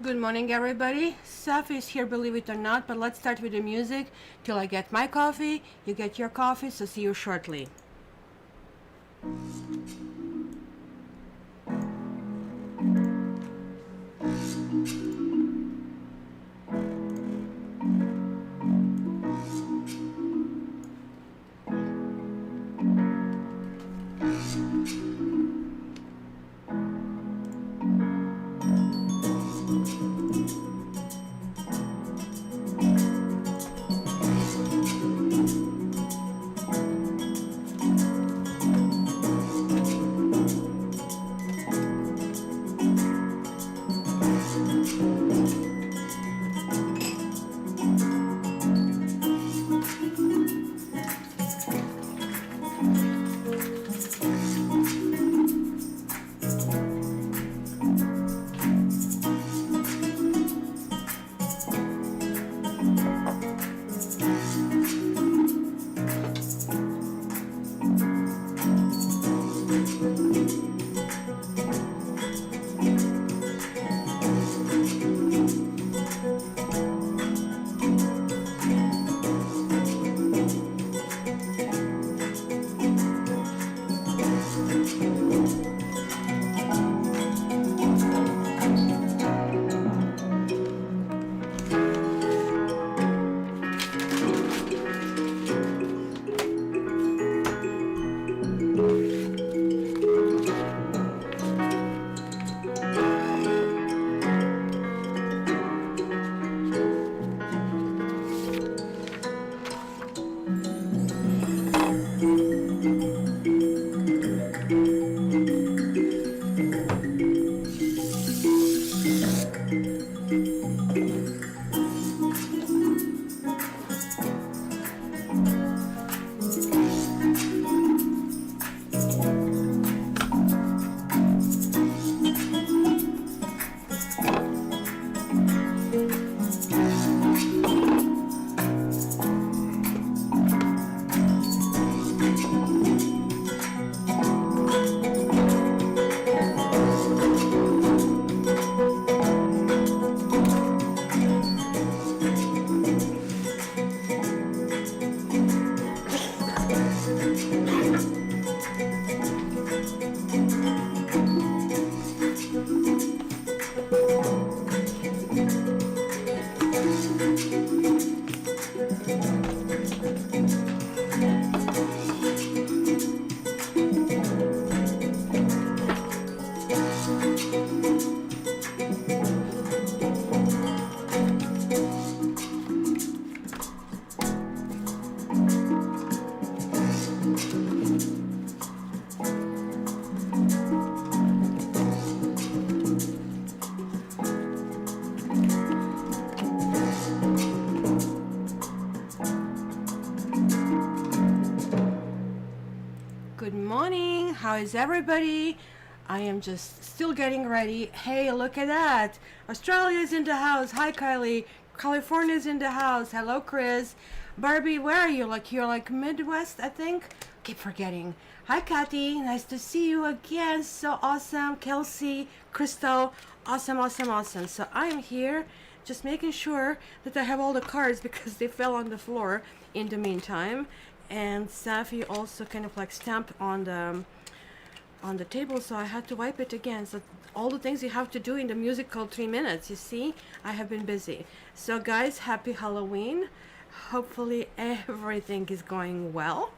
Good morning, everybody. Safi is here, believe it or not, but let's start with the music till I get my coffee. You get your coffee, so see you shortly. Good morning. How is everybody? I am just still getting ready. Hey, look at that. Australia's in the house. Hi, Kylie. California's in the house. Hello, Chris. Barbie, where are you? Like, you're like Midwest, I think. Keep forgetting. Hi, Kathy. Nice to see you again. So awesome. Kelsey, Crystal. Awesome, awesome, awesome. So I am here just making sure that I have all the cards because they fell on the floor in the meantime. And Safi also kind of like stamped on the table, so I had to wipe it again. So all the things you have to do in the musical 3 minutes, you see, I have been busy. So guys, happy Halloween. Hopefully everything is going well.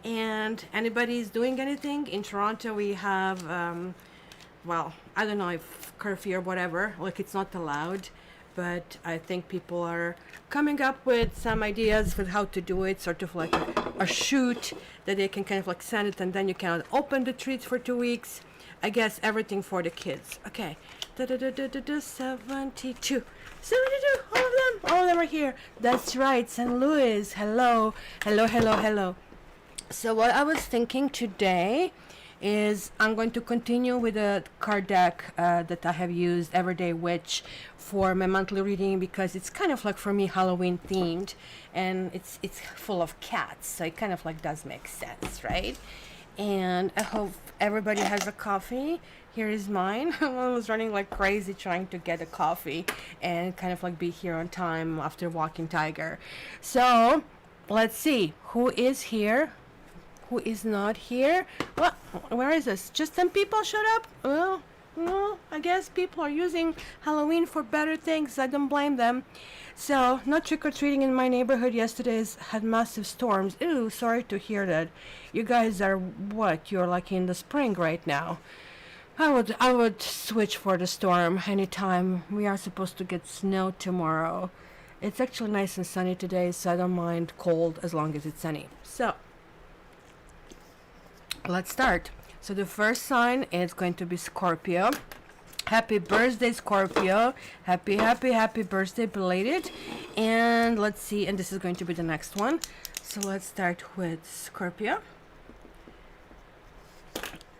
And anybody is doing anything in Toronto? We have well, I don't know if curfew or whatever, like it's not allowed, but I think people are coming up with some ideas for how to do it, sort of like a shoot that they can kind of like send it, and then you can open the treats for 2 weeks. I guess everything for the kids. Okay, 72, 72, all of them are here. That's right, St. Louis. Hello, hello, hello, hello. So what I was thinking today is I'm going to continue with the card deck that I have used, Everyday Witch, for my monthly reading, because it's kind of like, for me, Halloween themed, and it's full of cats, so it kind of like does make sense, right? And I hope everybody has a coffee. Here is mine. I was running like crazy trying to get a coffee and kind of like be here on time after walking Tiger. So let's see who is here, who is not here. Well, where is this? Just some people showed up? Well, I guess people are using Halloween for better things. I don't blame them. So, not trick-or-treating in my neighborhood yesterday had massive storms. Ew, sorry to hear that. You guys are what? You're like in the spring right now. I would switch for the storm anytime. We are supposed to get snow tomorrow. It's actually nice and sunny today, so I don't mind cold as long as it's sunny. So, let's start. So the first sign is going to be Scorpio. Happy birthday, Scorpio. Happy birthday, belated. And let's see, and this is going to be the next one. So let's start with Scorpio.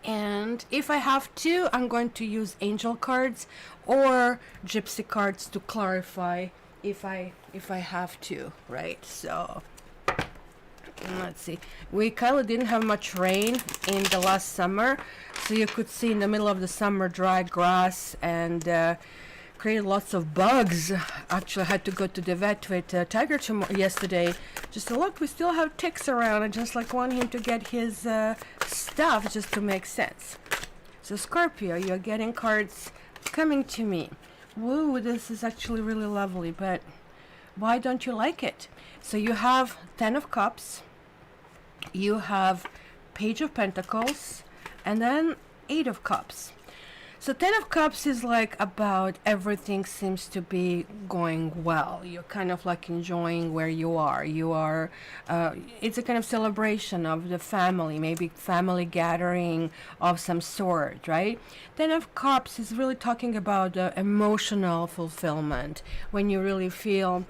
And if I have to, I'm going to use angel cards or gypsy cards to clarify if I have to, right? So let's see. We kind of didn't have much rain in the last summer, so you could see in the middle of the summer dry grass and created lots of bugs. Actually, I had to go to the vet with Tiger yesterday just to look. We still have ticks around. I just like want him to get his stuff just to make sense. So Scorpio, you're getting cards coming to me. Woo, this is actually really lovely, but why don't you like it? So you have 10 of Cups, you have Page of Pentacles, and then 8 of Cups. So 10 of Cups is like about everything seems to be going well. You're kind of like enjoying where you are. It's a kind of celebration of the family, maybe family gathering of some sort, right? 10 of Cups is really talking about emotional fulfillment, when you really feel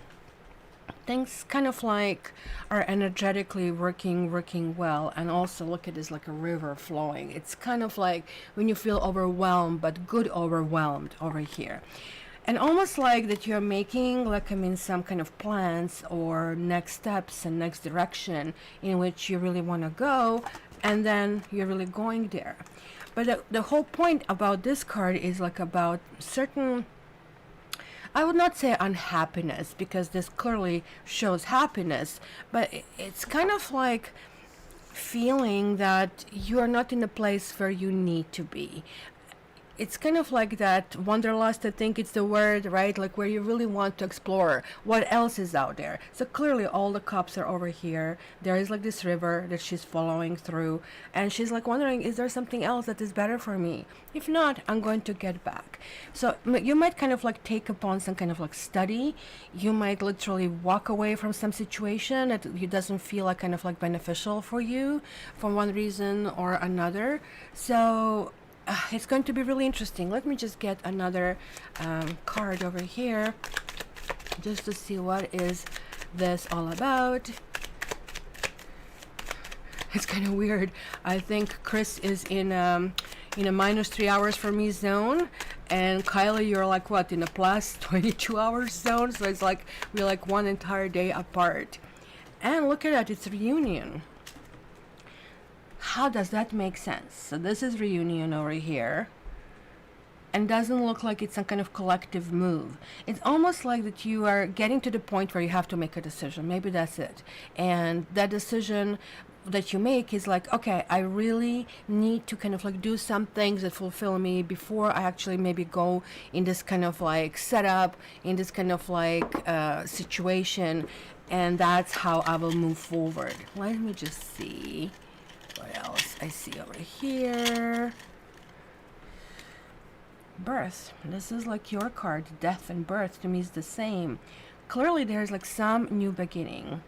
things kind of like are energetically working well. And also look at this like a river flowing. It's kind of like when you feel overwhelmed, but good overwhelmed over here. And almost like that you're making like some kind of plans or next steps and next direction in which you really want to go, and then you're really going there. But the whole point about this card is like about certain, I would not say unhappiness, because this clearly shows happiness, but it's kind of like feeling that you are not in the place where you need to be. It's kind of like that wanderlust, I think it's the word, right? Like where you really want to explore what else is out there. So clearly all the cups are over here. There is like this river that she's following through, and she's like wondering, is there something else that is better for me? If not, I'm going to get back. So you might kind of like take upon some kind of like study. You might literally walk away from some situation that it doesn't feel like kind of like beneficial for you for one reason or another. So it's going to be really interesting. Let me just get another card over here just to see what is this all about. It's kind of weird. I think Chris is in a -3 hours for me zone, and Kylie, you're like what, in a plus 22 hours zone. So it's like we're like one entire day apart. And look at that, it's reunion. How does that make sense? So this is reunion over here, and doesn't look like it's some kind of collective move. It's almost like that you are getting to the point where you have to make a decision. Maybe that's it. And that decision that you make is like, okay, I really need to kind of like do some things that fulfill me before I actually maybe go in this kind of like setup, in this kind of like situation, and that's how I will move forward. Let me just see what else I see over here. Birth. This is like your card. Death and birth to me is the same. Clearly there's like some new beginning.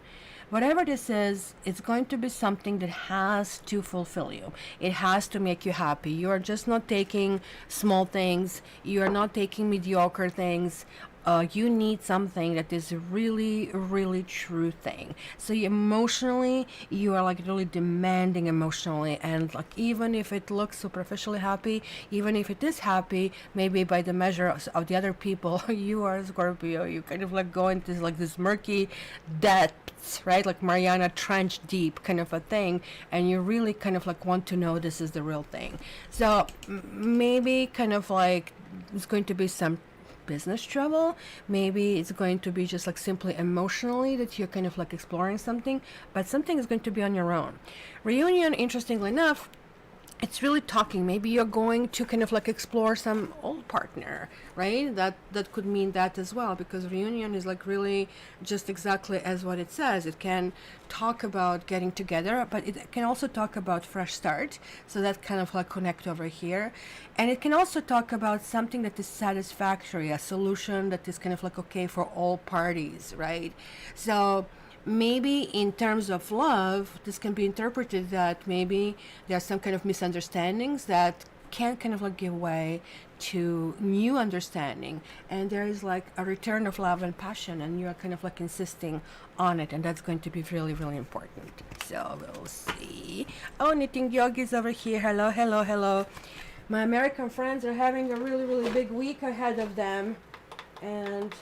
Whatever this is, it's going to be something that has to fulfill you. It has to make you happy. You are just not taking small things. You are not taking mediocre things. you need something that is really, really true thing. So emotionally, you are like really demanding emotionally, and like even if it looks superficially happy, even if it is happy, maybe by the measure of the other people, you are a Scorpio. You kind of like go into like this murky depths, right? Like Mariana Trench deep kind of a thing, and you really kind of like want to know this is the real thing. So maybe kind of like it's going to be some business trouble. Maybe it's going to be just like simply emotionally that you're kind of like exploring something, but something is going to be on your own. Reunion, interestingly enough, it's really talking. Maybe you're going to kind of like explore some old partner, right? That could mean that as well, because reunion is like really just exactly as what it says. It can talk about getting together, but it can also talk about fresh start. So that kind of like connect over here. And it can also talk about something that is satisfactory, a solution that is kind of like okay for all parties, right? So maybe in terms of love, this can be interpreted that maybe there are some kind of misunderstandings that can kind of like give way to new understanding, and there is like a return of love and passion, and you are kind of like insisting on it, and that's going to be really, really important. So we'll see. Oh, knitting yogis over here. Hello, hello, hello. My American friends are having a really, really big week ahead of them, and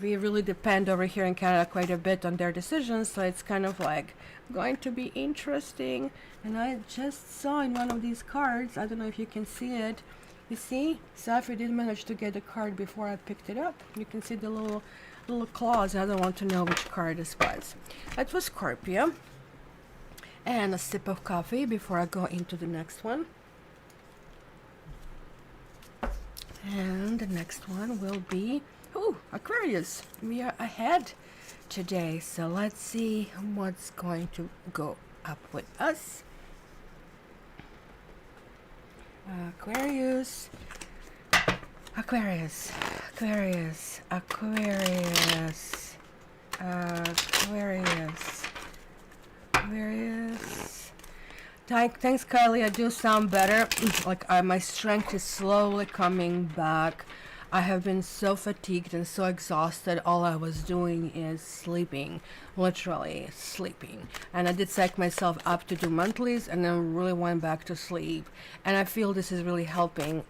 we really depend over here in Canada quite a bit on their decisions, so it's kind of like going to be interesting. And I just saw in one of these cards, I don't know if you can see it, you see, Safi did manage to get a card before I picked it up. You can see the little claws. I don't want to know which card this was. That was Scorpio. And a sip of coffee before I go into the next one. And the next one will be Aquarius. We are ahead today, so let's see what's going to go up with us. Aquarius, Aquarius, Aquarius, Aquarius, Aquarius, Aquarius. Thanks, Kylie. I do sound better. Like my strength is slowly coming back. I have been so fatigued and so exhausted. All I was doing is sleeping, literally sleeping. And I did psych myself up to do monthlies, and then really went back to sleep. And I feel this is really helping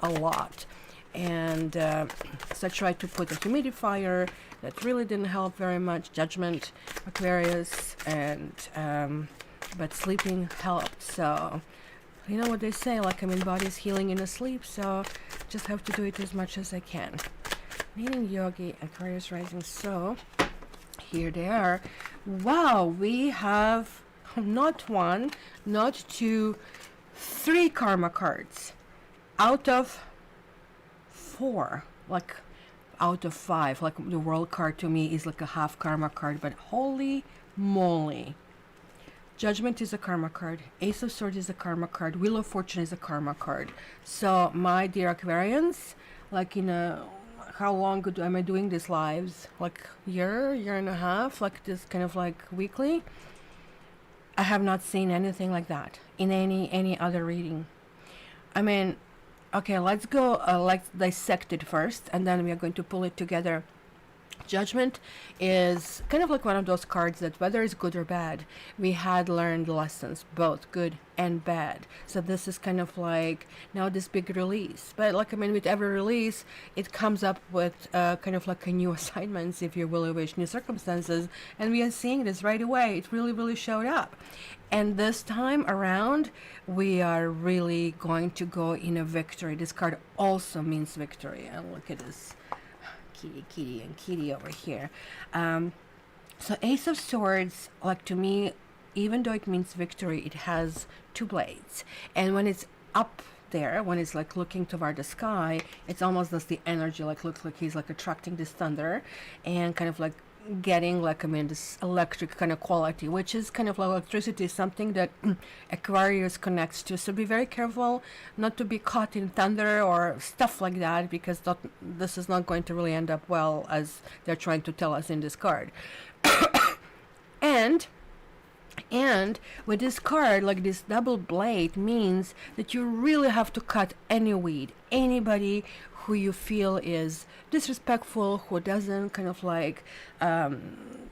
a lot. And so I tried to put a humidifier. That really didn't help very much. Judgment, Aquarius, and but sleeping helped. So you know what they say, like body's healing in a sleep, so just have to do it as much as I can. Meaning yogi, Aquarius rising. So here they are. Wow, we have not one, not two, three karma cards out of four, like out of five. Like the world card to me is like a half karma card, but holy moly. Judgment is a karma card. Ace of Swords is a karma card. Wheel of Fortune is a karma card. So, my dear Aquarians, like how long am I doing these lives? Like year and a half? Like this kind of like weekly? I have not seen anything like that in any other reading. I mean, okay, let's go, let's dissect it first, and then we are going to pull it together. Judgment is kind of like one of those cards that whether it's good or bad, we had learned lessons, both good and bad. So this is kind of like now this big release. But like with every release, it comes up with kind of like a new assignments, if you will, wish, new circumstances. And we are seeing this right away. It really, really showed up. And this time around, we are really going to go in a victory. This card also means victory. And look at this. Kitty and Kitty over here. So Ace of Swords, like to me, even though it means victory, it has two blades, and when it's up there, when it's like looking toward the sky, it's almost as the energy like looks like he's like attracting this thunder and kind of like getting like this electric kind of quality, which is kind of like electricity, something that Aquarius connects to. So be very careful not to be caught in thunder or stuff like that, because this is not going to really end up well, as they're trying to tell us in this card. And with this card, like this double blade means that you really have to cut any weed, anybody who you feel is disrespectful, who doesn't kind of like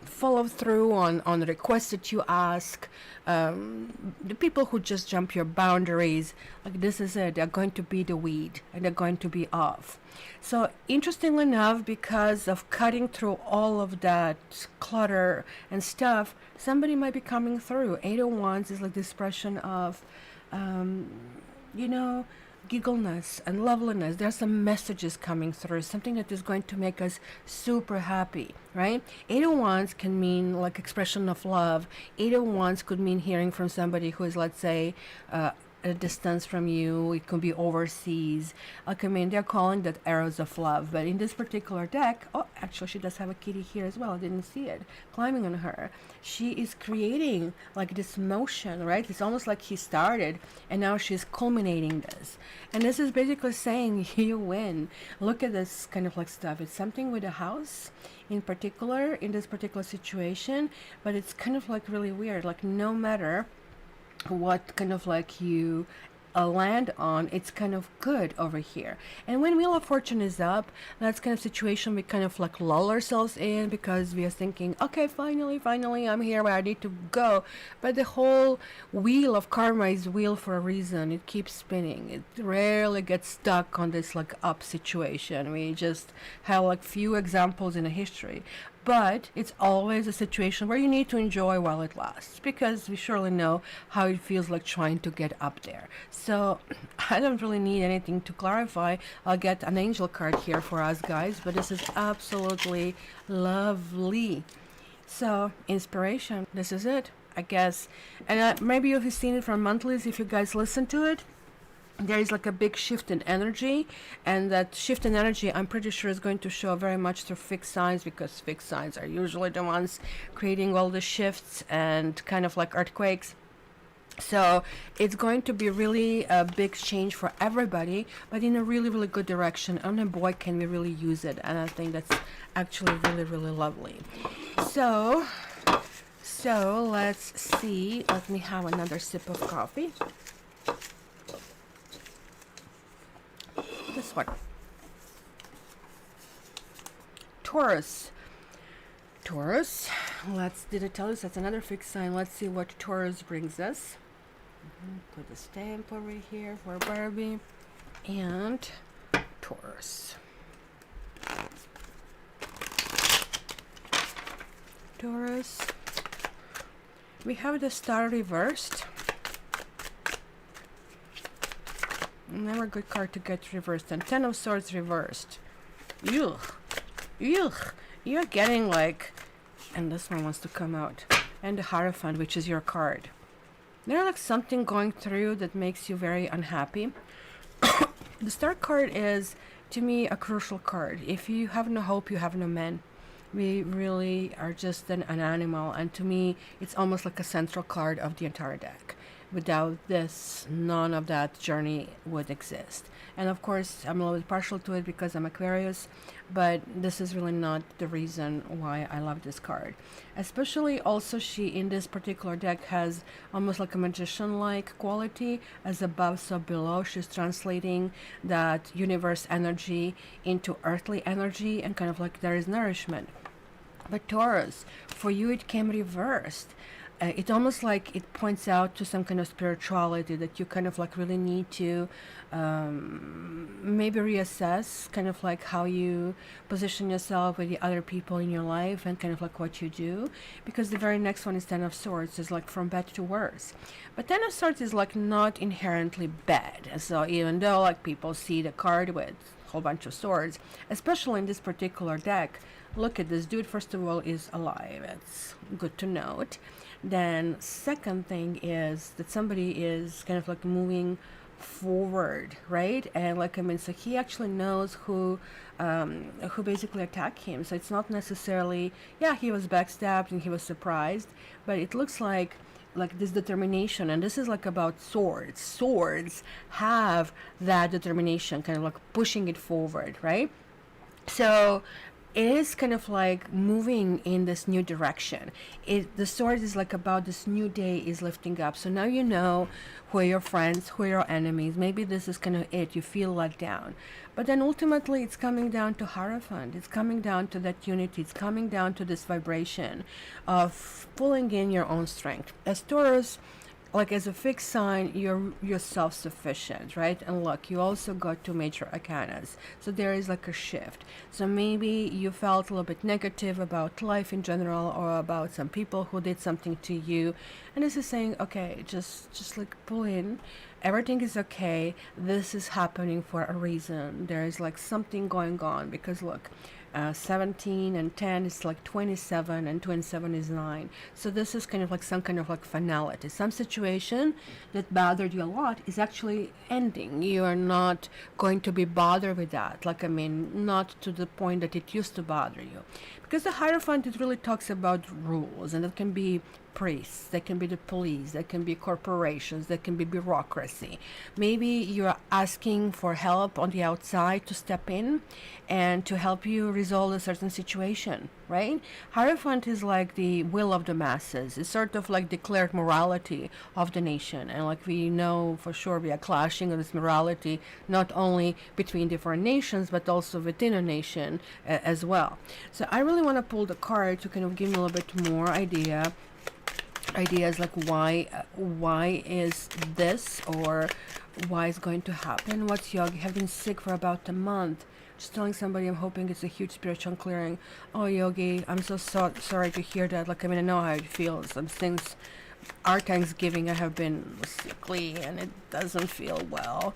follow through on the requests that you ask, the people who just jump your boundaries, like this is it, they're going to be the weed and they're going to be off. So interestingly enough, because of cutting through all of that clutter and stuff, somebody might be coming through. 8 of Wands is like the expression of you know, giggleness and loveliness. There's some messages coming through, something that is going to make us super happy, right? 8 of Wands can mean like expression of love. 8 of Wands could mean hearing from somebody who is, let's say, a distance from you. It could be overseas. Like, I mean, they're calling that arrows of love. But in this particular deck, oh, actually, she does have a kitty here as well. I didn't see it climbing on her. She is creating like this motion, right? It's almost like he started and now she's culminating this. And this is basically saying you win. Look at this kind of like stuff. It's something with a house in particular in this particular situation, but it's kind of like really weird. Like, no matter what kind of like you land on, it's kind of good over here. And when Wheel of Fortune is up, that's kind of situation we kind of like lull ourselves in, because we are thinking, okay, finally I'm here where I need to go. But the whole wheel of karma is wheel for a reason. It keeps spinning. It rarely gets stuck on this like up situation. We just have like few examples in the history. But it's always a situation where you need to enjoy while it lasts, because we surely know how it feels like trying to get up there. So I don't really need anything to clarify. I'll get an angel card here for us guys, but this is absolutely lovely. So inspiration, this is it, I guess. And maybe you've seen it from monthlies if you guys listen to it. There is like a big shift in energy, and that shift in energy I'm pretty sure is going to show very much through fixed signs, because fixed signs are usually the ones creating all the shifts and kind of like earthquakes. So it's going to be really a big change for everybody, but in a really, really good direction. And a boy, can we really use it? And I think that's actually really, really lovely. So let's see. Let me have another sip of coffee. This one. Taurus. Did I tell us that's another fixed sign? Let's see what Taurus brings us. Put a stamp over here for Barbie. And Taurus. We have the Star reversed. Never a good card to get reversed. And 10 of Swords reversed. You're getting like, and this one wants to come out. And the Hierophant, which is your card. There's like something going through that makes you very unhappy. The Star card is, to me, a crucial card. If you have no hope, you have no man. We really are just an animal, and to me, it's almost like a central card of the entire deck. Without this, none of that journey would exist. And of course, I'm a little bit partial to it because I'm Aquarius, but this is really not the reason why I love this card. Especially also, she in this particular deck has almost like a magician-like quality, as above so below. She's translating that universe energy into earthly energy, and kind of like there is nourishment. But Taurus, for you it came reversed. It almost like it points out to some kind of spirituality that you kind of like really need to maybe reassess kind of like how you position yourself with the other people in your life, and kind of like what you do, because the very next one is 10 of Swords, is like from bad to worse. But 10 of Swords is like not inherently bad. So even though like people see the card with a whole bunch of swords, especially in this particular deck, look at this dude, first of all, is alive. It's good to note. Then second thing is that somebody is kind of like moving forward, right? And like, I mean, so he actually knows who basically attacked him. So it's not necessarily, yeah, he was backstabbed and he was surprised, but it looks like this determination. And this is like about swords. Swords have that determination, kind of like pushing it forward, right? So it is kind of like moving in this new direction. The sword is like about this new day is lifting up. So now you know who are your friends, who are your enemies. Maybe this is kind of it. You feel let down. But then ultimately it's coming down to Hierophant. It's coming down to that unity. It's coming down to this vibration of pulling in your own strength. As Taurus, like as a fixed sign, you're self-sufficient, right? And look, you also got 2 major arcanas, so there is like a shift. So maybe you felt a little bit negative about life in general, or about some people who did something to you, and this is saying, okay, just like pull in, everything is okay, this is happening for a reason. There is like something going on, because look, 17 and 10 is like 27, and 27 is 9. So this is kind of like some kind of like finality. Some situation that bothered you a lot is actually ending. You are not going to be bothered with that. Like, I mean, not to the point that it used to bother you. Because the Hierophant, it really talks about rules, and it can be priests, that can be the police, that can be corporations, that can be bureaucracy. Maybe you're asking for help on the outside to step in and to help you resolve a certain situation, right? Hierophant is like the will of the masses. It's sort of like declared morality of the nation. And like we know for sure, we are clashing on this morality, not only between different nations, but also within a nation as well. So I really want to pull the card to kind of give me a little bit more ideas like why is this, or why is going to happen. What's Yogi? Have been sick for about a month. Just telling somebody I'm hoping it's a huge spiritual clearing. Oh, Yogi, I'm so sorry to hear that. Like, I mean, I know how it feels. Some things, our Thanksgiving, I have been sickly and it doesn't feel well.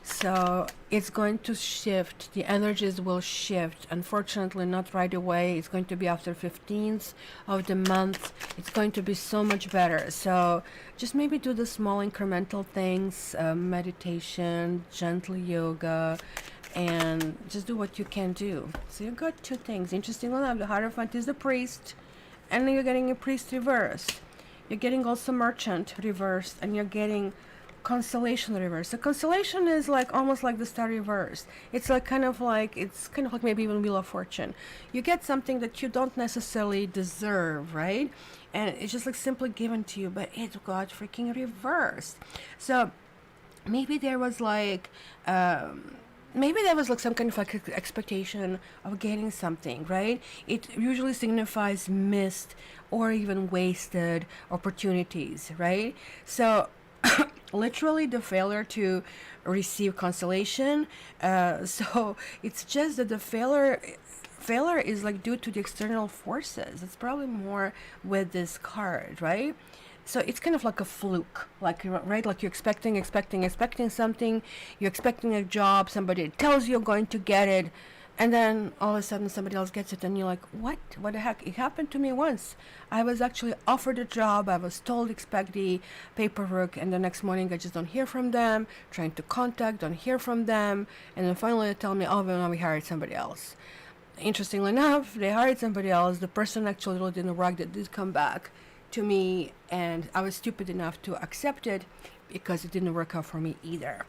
So it's going to shift. The energies will shift. Unfortunately, not right away. It's going to be after 15th of the month. It's going to be so much better. So just maybe do the small incremental things, meditation, gentle yoga, and just do what you can do. So you got 2 things. Interesting enough, the Hierophant is the priest, and then you're getting a priest reversed. You're getting also merchant reversed, and you're getting constellation reversed. The constellation is like almost like the star reversed. It's kind of like maybe even Wheel of Fortune. You get something that you don't necessarily deserve, right? And it's just like simply given to you, but it got freaking reversed. So maybe there was like some kind of like expectation of getting something, right? It usually signifies missed or even wasted opportunities, right? So literally the failure to receive constellation. So it's just that the failure is like due to the external forces. It's probably more with this card, right? So it's kind of like a fluke, like, right? Like you're expecting something. You're expecting a job. Somebody tells you you're going to get it, and then all of a sudden somebody else gets it, and you're like, what the heck? It happened to me once. I was actually offered a job. I was told expect the paperwork, and the next morning I just don't hear from them. Trying to contact, don't hear from them, and then finally they tell me, oh, well, now we hired somebody else. Interestingly enough, they hired somebody else. The person actually really didn't work. That did come back to me, and I was stupid enough to accept it because it didn't work out for me either.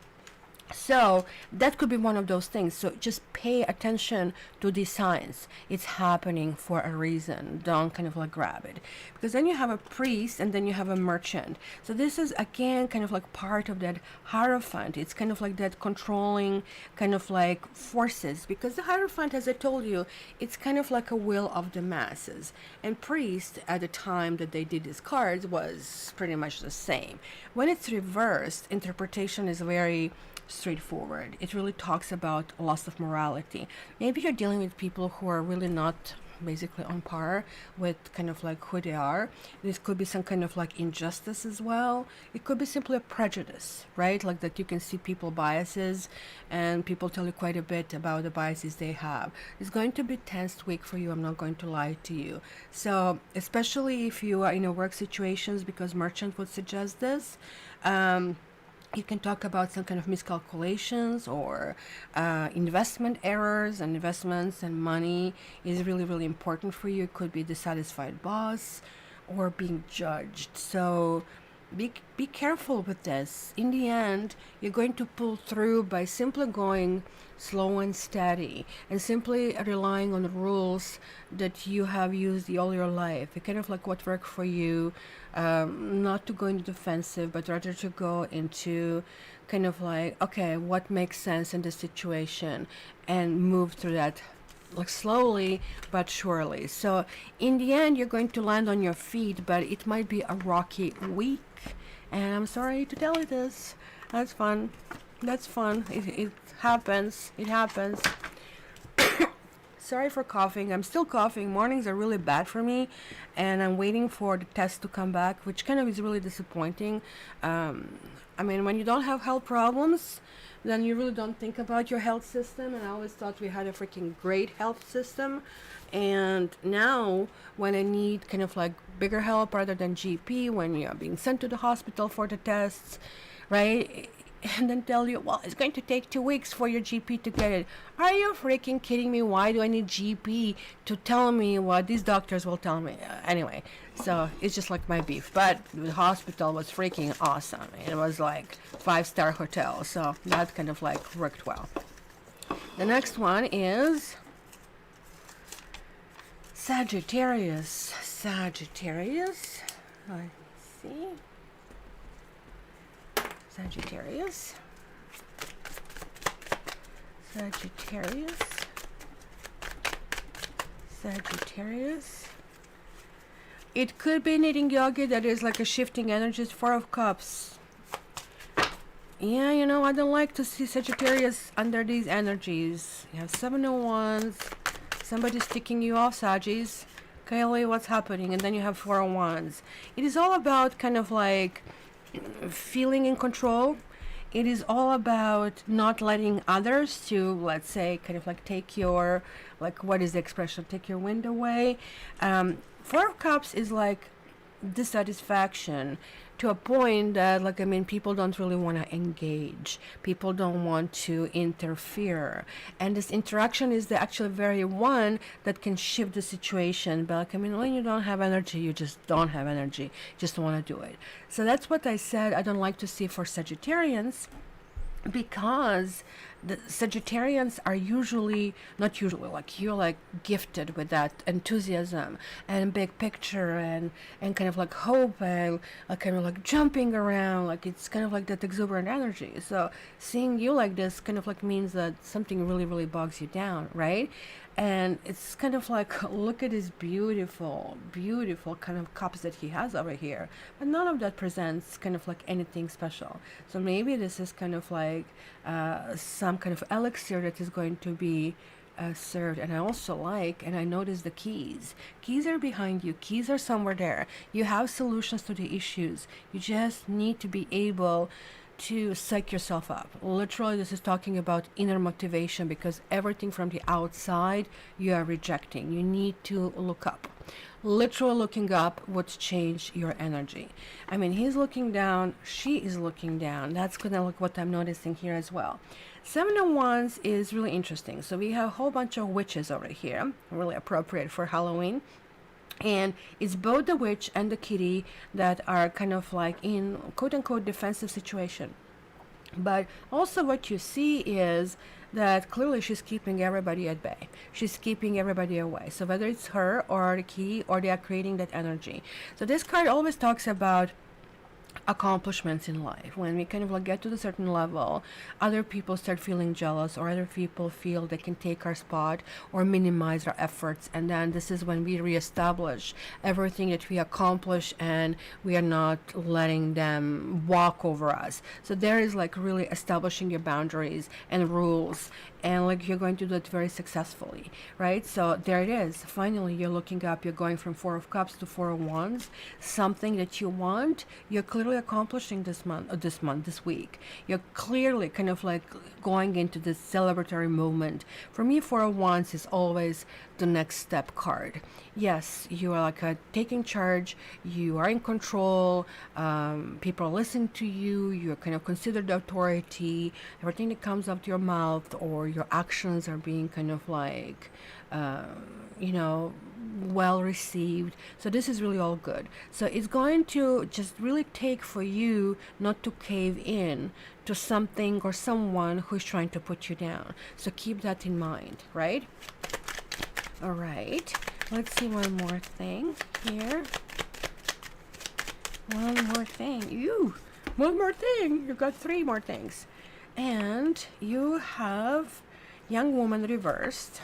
So that could be one of those things. So just pay attention to these signs. It's happening for a reason. Don't kind of like grab it, because then you have a priest and then you have a merchant. So this is again kind of like part of that Hierophant. It's kind of like that controlling kind of like forces, because the Hierophant, as I told you, it's kind of like a will of the masses, and priest at the time that they did these cards was pretty much the same. When it's reversed, interpretation is very straightforward. It really talks about loss of morality. Maybe you're dealing with people who are really not basically on par with kind of like who they are. This could be some kind of like injustice as well. It could be simply a prejudice, right? Like that you can see people biases, and people tell you quite a bit about the biases they have. It's going to be tense week for you. I'm not going to lie to you. So especially if you are in a work situations, because merchant would suggest this, you can talk about some kind of miscalculations or investment errors, and investments and money is really, really important for you. It could be dissatisfied boss or being judged. So be careful with this. In the end, you're going to pull through by simply going slow and steady and simply relying on the rules that you have used all your life. It kind of like what worked for you, not to go into defensive, but rather to go into kind of like, okay, what makes sense in this situation, and move through that like slowly but surely. So in the end, you're going to land on your feet, but it might be a rocky week. And I'm sorry to tell you this. That's fun. That's fun. It happens. It happens. Sorry for coughing. I'm still coughing. Mornings are really bad for me, and I'm waiting for the test to come back, which kind of is really disappointing. I mean, when you don't have health problems, then you really don't think about your health system. And I always thought we had a freaking great health system. And now, when I need kind of like bigger help rather than GP, when you're being sent to the hospital for the tests, right? And then tell you, well, it's going to take 2 weeks for your GP to get it. Are you freaking kidding me? Why do I need GP to tell me what these doctors will tell me? Anyway, so it's just like my beef. But the hospital was freaking awesome. It was like 5-star hotel, so that kind of like worked well. The next one is Sagittarius. Sagittarius. Let's see. Sagittarius. Sagittarius. Sagittarius. It could be knitting yogi that is like a shifting energies. 4 of Cups. Yeah, you know, I don't like to see Sagittarius under these energies. You have 7 of Wands. Somebody's ticking you off, Saggies. Kylie, what's happening? And then you have 4 of Wands. It is all about kind of like feeling in control. It is all about not letting others to, let's say, kind of like take your, like, what is the expression? Take your wind away. 4 of Cups is like dissatisfaction to a point that, like, I mean, people don't really want to engage. People don't want to interfere. And this interaction is the actually very one that can shift the situation. But, like, I mean, when you don't have energy, you just don't have energy. You just want to do it. So that's what I said I don't like to see for Sagittarians, because the Sagittarians are usually, not usually, like you're like gifted with that enthusiasm and big picture and kind of like hope and kind of like jumping around, like it's kind of like that exuberant energy. So seeing you like this kind of like means that something really, really bogs you down, right? And it's kind of like, look at this beautiful, beautiful kind of cups that he has over here. But none of that presents kind of like anything special. So maybe this is kind of like some kind of elixir that is going to be served. And I also like, and I notice the keys. Keys are behind you. Keys are somewhere there. You have solutions to the issues. You just need to be able to psych yourself up. Literally, this is talking about inner motivation, because everything from the outside you are rejecting. You need to look up. Literally looking up would change your energy. I mean, he's looking down, she is looking down. That's kind of like what I'm noticing here as well. 7 of Wands is really interesting. So we have a whole bunch of witches over here, really appropriate for Halloween. And it's both the witch and the kitty that are kind of like in quote-unquote defensive situation. But also what you see is that clearly she's keeping everybody at bay. She's keeping everybody away. So whether it's her or the kitty, or they are creating that energy. So this card always talks about accomplishments in life. When we kind of like get to a certain level, other people start feeling jealous, or other people feel they can take our spot or minimize our efforts, and then this is when we reestablish everything that we accomplish, and we are not letting them walk over us. So there is like really establishing your boundaries and rules, and like you're going to do it very successfully, right? So there it is. Finally, you're looking up, you're going from 4 of Cups to 4 of Wands. Something that you want, you're clearly accomplishing this week. You're clearly kind of like going into this celebratory movement. For me, 4 of Wands is always the next step card. Yes, you are like taking charge, you are in control, people are listening to you, you're kind of considered authority, everything that comes out your mouth or your actions are being kind of like, you know, well received. So this is really all good. So it's going to just really take for you not to cave in to something or someone who's trying to put you down. So keep that in mind, right? All right, let's see one more thing here. One more thing. One more thing. You got 3 more things. And you have young woman reversed.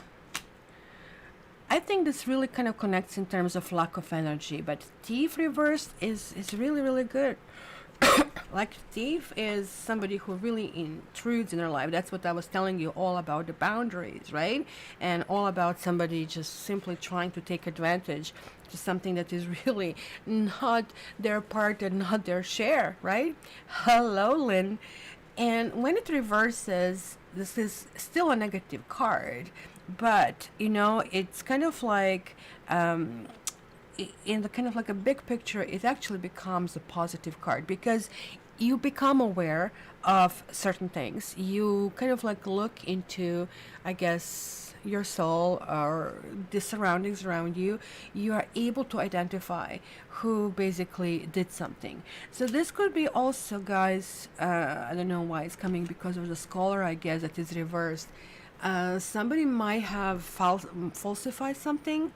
I think this really kind of connects in terms of lack of energy, but thief reversed is really, really good. Like thief is somebody who really intrudes in our life. That's what I was telling you, all about the boundaries, right? And all about somebody just simply trying to take advantage to something that is really not their part and not their share, right? Hello, Lynn. And when it reverses, this is still a negative card, but you know, it's kind of like in the kind of like a big picture, it actually becomes a positive card because you become aware of certain things. You kind of like look into, I guess, your soul or the surroundings around you. You are able to identify who basically did something. So this could be also, guys, I don't know why it's coming, because of the scholar, I guess, that is reversed. Somebody might have falsified something.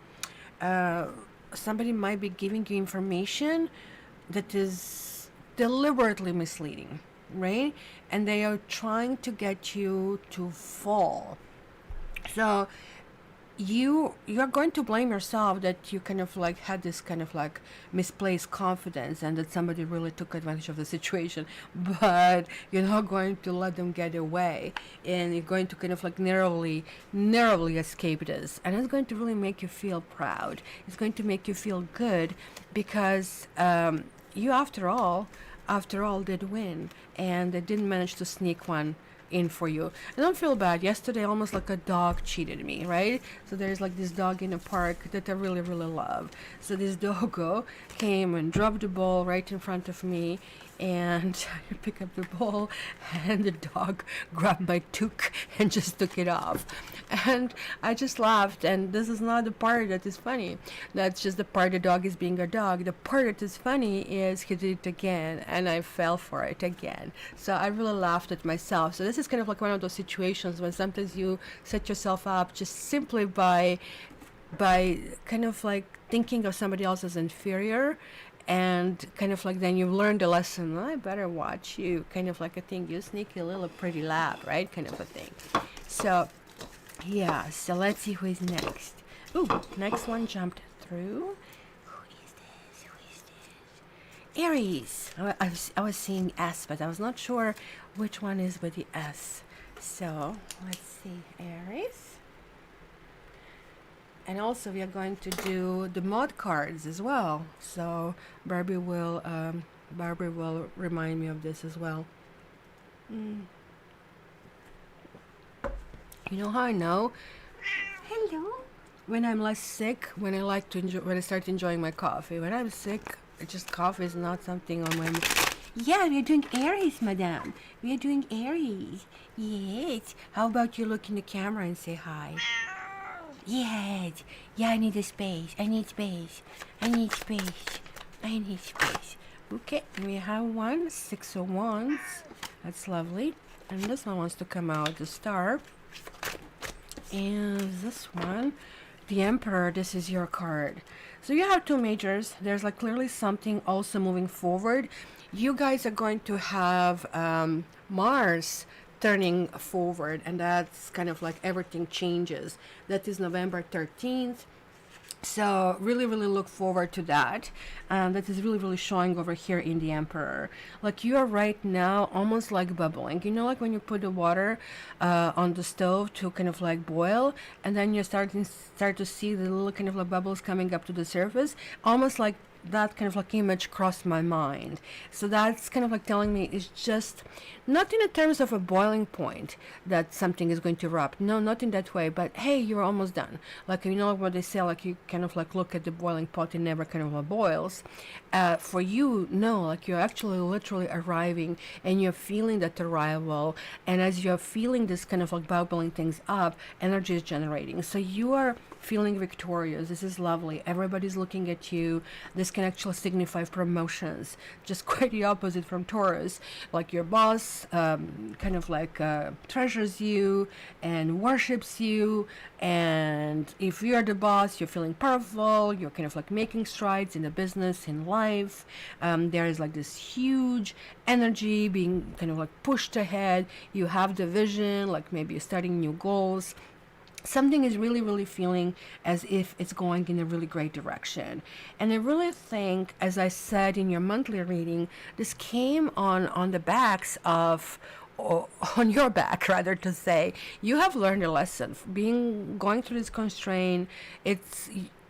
Somebody might be giving you information that is deliberately misleading, right? And they are trying to get you to fall. So you're going to blame yourself that you kind of like had this kind of like misplaced confidence and that somebody really took advantage of the situation, but you're not going to let them get away, and you're going to kind of like narrowly escape this, and it's going to really make you feel proud. It's going to make you feel good because you after all did win, and they didn't manage to sneak one in for you. I don't feel bad. Yesterday, almost like a dog cheated me, right? So there's like this dog in the park that I really, really love. So this doggo came and dropped the ball right in front of me, and I picked up the ball, and the dog grabbed my toque and just took it off. And I just laughed, and this is not the part that is funny. That's just the part the dog is being a dog. The part that is funny is he did it again, and I fell for it again. So I really laughed at myself. So this is kind of like one of those situations when sometimes you set yourself up just simply by kind of like thinking of somebody else as inferior, and kind of like then you learn the lesson. I better watch you, kind of like a thing. You sneaky little pretty lab, right? Kind of a thing. So yeah, so let's see who is next. Ooh, next one jumped through. Who is this? Aries. I was seeing S, but I was not sure which one is with the S. So let's see, Aries. And also we are going to do the mod cards as well. So Barbie will remind me of this as well. You know how I know? Hello. When I'm less sick, when I start enjoying my coffee. When I'm sick, coffee is not something on my. Yeah, we are doing Aries, madame. We are doing Aries. Yes. How about you look in the camera and say hi? Yes. Yeah, I need a space. I need space. Okay, we have one, 6 of Wands. That's lovely. And this one wants to come out, the Star. And this one, the Emperor. This is your card. So you have 2 majors. There's like clearly something also moving forward. You guys are going to have Mars turning forward, and that's kind of like everything changes. That is November 13th. So really look forward to that. That is really showing over here in the Emperor. Like you are right now almost like bubbling. You know, like when you put the water on the stove to kind of like boil, and then you start to see the little kind of like bubbles coming up to the surface, almost like that kind of like image crossed my mind. So that's kind of like telling me it's just not in the terms of a boiling point that something is going to erupt. No, not in that way. But hey, you're almost done. Like, you know what they say, like you kind of like look at the boiling pot and never kind of boils. For you, no, like you're actually literally arriving and you're feeling that arrival. And as you're feeling this kind of like bubbling things up, energy is generating. So you are feeling victorious. This is lovely. Everybody's looking at you. This can actually signify promotions. Just quite the opposite from Taurus. Like your boss kind of like treasures you and worships you. And if you're the boss, you're feeling powerful. You're kind of like making strides in the business, in life. There is like this huge energy being kind of like pushed ahead. You have the vision, like maybe you're starting new goals. Something is really, really feeling as if it's going in a really great direction. And I really think, as I said in your monthly reading, this came on the backs of, or on your back rather to say, you have learned a lesson. Going through this constraint,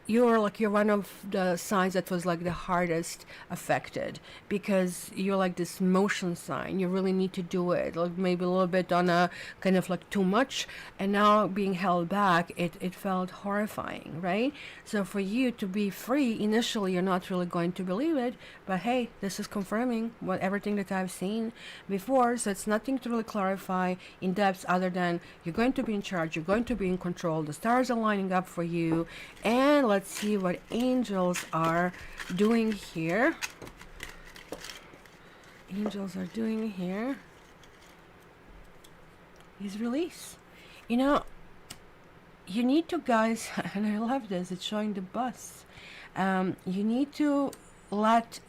you're one of the signs that was like the hardest affected, because you're like this motion sign. You really need to do it, like maybe a little bit on a kind of like too much, and now being held back, it felt horrifying, right? So for you to be free, initially you're not really going to believe it, but hey, this is confirming everything that I've seen before. So it's nothing to really clarify in depth other than you're going to be in charge, you're going to be in control, the stars are lining up for you. And let's see what angels are doing here. Angels are doing here is release. You know, you need to, guys, and I love this, it's showing the bus. You need to let,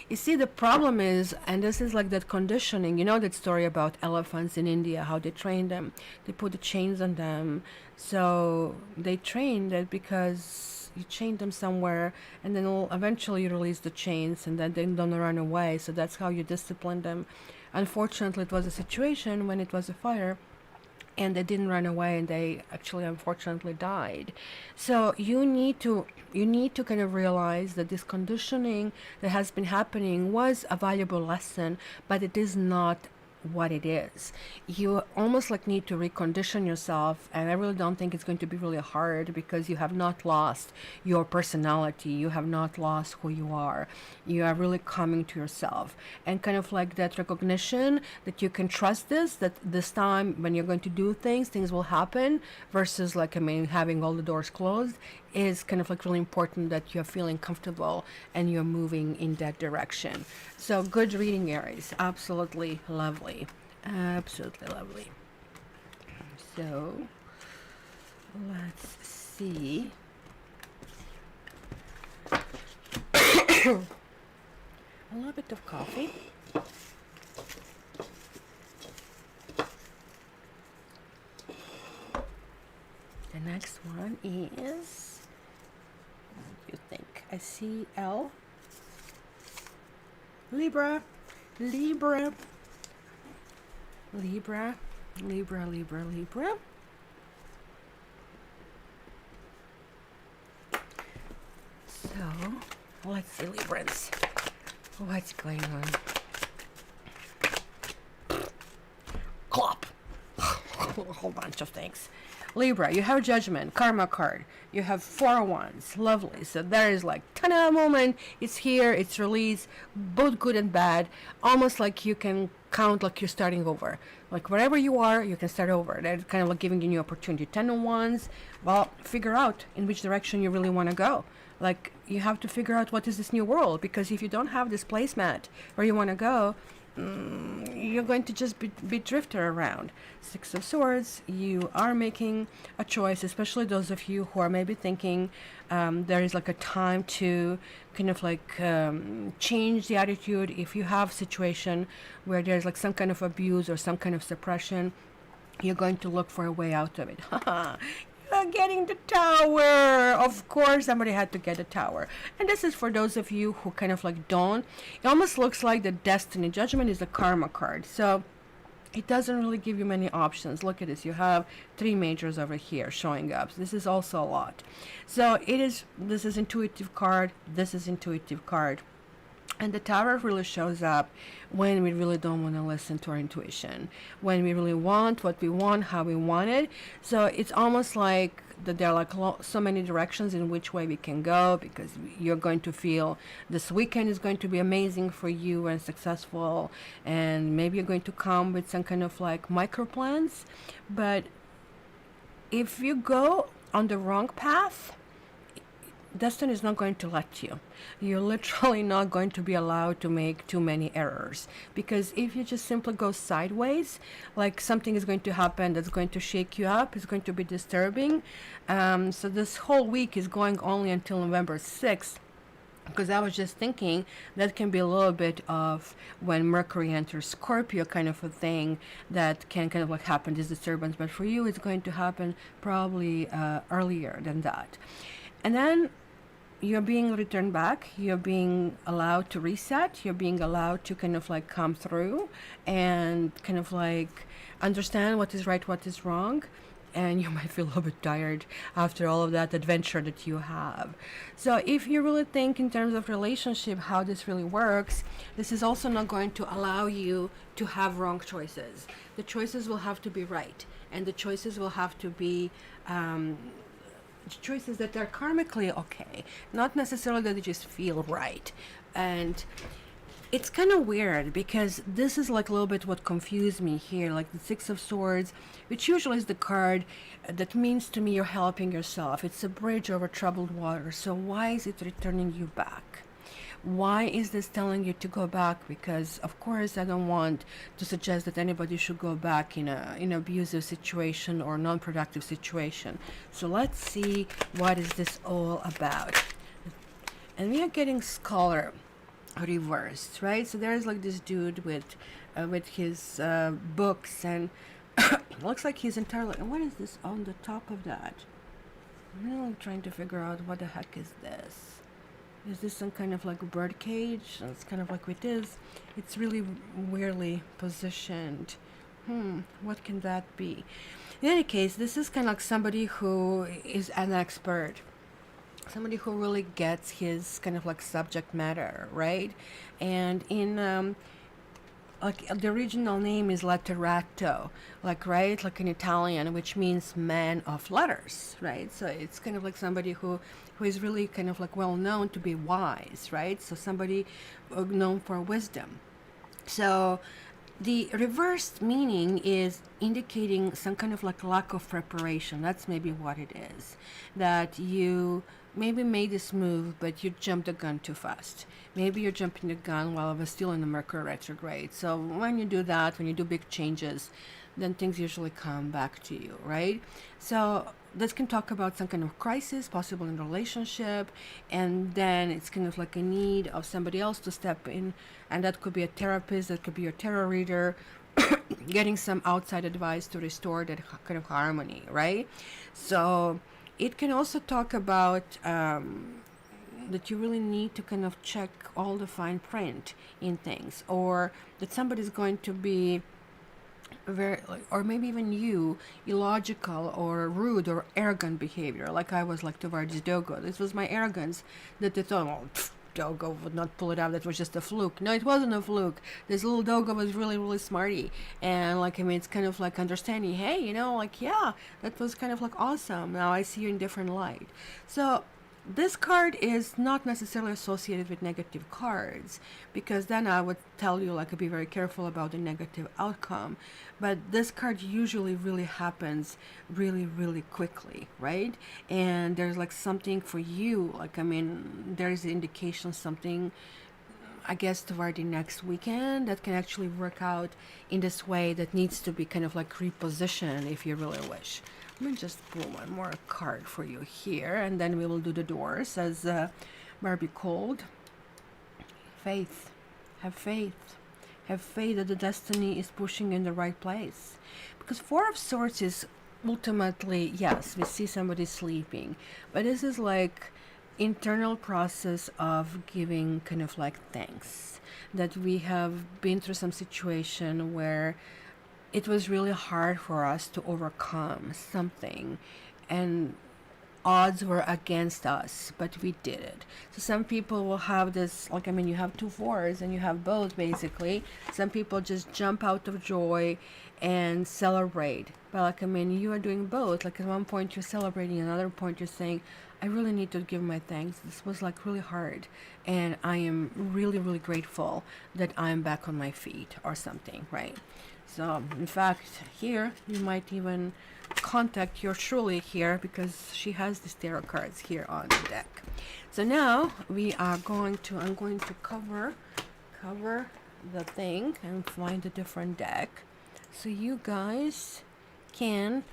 you see, the problem is, and this is like that conditioning, you know that story about elephants in India, how they train them, they put the chains on them. So they train that because you chain them somewhere, and then eventually you release the chains, and then they don't run away. So that's how you discipline them. Unfortunately, it was a situation when it was a fire, and they didn't run away, and they actually unfortunately died. So you need to kind of realize that this conditioning that has been happening was a valuable lesson, but it is not what it is. You almost like need to recondition yourself, and I really don't think it's going to be really hard, because you have not lost your personality, you have not lost who you are. You are really coming to yourself, and kind of like that recognition that you can trust this, that this time when you're going to do things will happen, versus like, I mean, having all the doors closed, is kind of like really important, that you're feeling comfortable and you're moving in that direction. So good reading, Aries. Absolutely lovely. Absolutely lovely. So let's see. A little bit of coffee. The next one is, what do you think? I see L. Libra. Libra. Libra. Libra, Libra, Libra. So, let's see, Librans. What's going on? Clop. A whole bunch of things. Libra, you have Judgment, Karma card. You have 4 of Wands. Lovely. So there is like ta-da moment. It's here. It's released. Both good and bad. Almost like you can count like you're starting over. Like wherever you are, you can start over. They're kind of like giving you a new opportunity. 10 of Wands. Well, figure out in which direction you really want to go. Like you have to figure out what is this new world. Because if you don't have this placemat where you want to go, you're going to just be drifter around. 6 of Swords, you are making a choice, especially those of you who are maybe thinking there is like a time to kind of like change the attitude. If you have a situation where there's like some kind of abuse or some kind of suppression, you're going to look for a way out of it. You're getting the Tower. Of course, somebody had to get a Tower. And this is for those of you who kind of like don't. It almost looks like the Destiny. Judgment is the Karma card. So it doesn't really give you many options. Look at this. You have three majors over here showing up. So this is also a lot. So this is intuitive card. This is intuitive card. And the Tower really shows up when we really don't want to listen to our intuition, when we really want what we want, how we want it. So it's almost like that there are like so many directions in which way we can go, because you're going to feel this weekend is going to be amazing for you and successful, and maybe you're going to come with some kind of like micro plans. But if you go on the wrong path, destiny is not going to let you. You're literally not going to be allowed to make too many errors, because if you just simply go sideways, like something is going to happen that's going to shake you up, it's going to be disturbing. So this whole week is going only until November 6th, because I was just thinking that can be a little bit of when Mercury enters Scorpio kind of a thing that can kind of like happen, this disturbance. But for you, it's going to happen probably earlier than that. And then you're being returned back, you're being allowed to reset, you're being allowed to kind of like come through and kind of like understand what is right, what is wrong. And you might feel a little bit tired after all of that adventure that you have. So if you really think in terms of relationship, how this really works, this is also not going to allow you to have wrong choices. The choices will have to be right, and the choices will have to be choices that are karmically okay, not necessarily that they just feel right. And it's kind of weird, because this is like a little bit what confused me here, like the Six of Swords, which usually is the card that means to me you're helping yourself. It's a bridge over troubled water. So why is it returning you back? Why is this telling you to go back? Because of course I don't want to suggest that anybody should go back in an abusive situation or non-productive situation. So let's see, what is this all about? And we are getting Scholar reversed, right? So there's like this dude with his books, and it looks like he's entirely, and what is this on the top of that? I'm really trying to figure out what the heck is this. Is this some kind of like a bird cage? It's kind of like with this. It's really weirdly positioned. What can that be? In any case, this is kind of like somebody who is an expert. Somebody who really gets his kind of like subject matter, right? And in like the original name is letterato, like, right, like in Italian, which means man of letters, right? So it's kind of like somebody who is really kind of like well known to be wise, right? So somebody known for wisdom. So the reversed meaning is indicating some kind of like lack of preparation. That's maybe what it is. That you maybe made this move, but you jumped the gun too fast. Maybe you're jumping the gun while I was still in the Mercury retrograde. So when you do that, when you do big changes, then things usually come back to you, right? So this can talk about some kind of crisis, possible in a relationship, and then it's kind of like a need of somebody else to step in, and that could be a therapist, that could be your tarot reader, getting some outside advice to restore that kind of harmony, right? So it can also talk about that you really need to kind of check all the fine print in things, or that somebody's going to be very, or maybe even you, illogical or rude or arrogant behavior, like I was like towards Dogo. This was my arrogance that they thought, oh, Dogo would not pull it out, that was just a fluke. No, it wasn't a fluke. This little Dogo was really, really smarty, and like, I mean, it's kind of like understanding, hey, you know, like, yeah, that was kind of like awesome, now I see you in different light. So this card is not necessarily associated with negative cards, because then I would tell you, like, be very careful about the negative outcome. But this card usually really happens really, really quickly, right? And there's like something for you, like, I mean, there's the indication something, I guess, toward the next weekend that can actually work out in this way, that needs to be kind of like repositioned if you really wish. Let me just pull one more card for you here, and then we will do the doors as Barbie called. Faith. Have faith. Have faith that the destiny is pushing in the right place. Because Four of Swords is ultimately, yes, we see somebody sleeping, but this is like internal process of giving kind of like thanks. That we have been through some situation where it was really hard for us to overcome something, and odds were against us, but we did it. So some people will have this, like, I mean, you have two fours and you have both basically. Some people just jump out of joy and celebrate. But like, I mean, you are doing both. Like at one point you're celebrating, another point you're saying, I really need to give my thanks. This was like really hard, and I am really, really grateful that I'm back on my feet or something, right? So in fact, here you might even contact your Shirley here, because she has these tarot cards here on the deck. So now we are going to, I'm going to cover the thing and find a different deck, so you guys can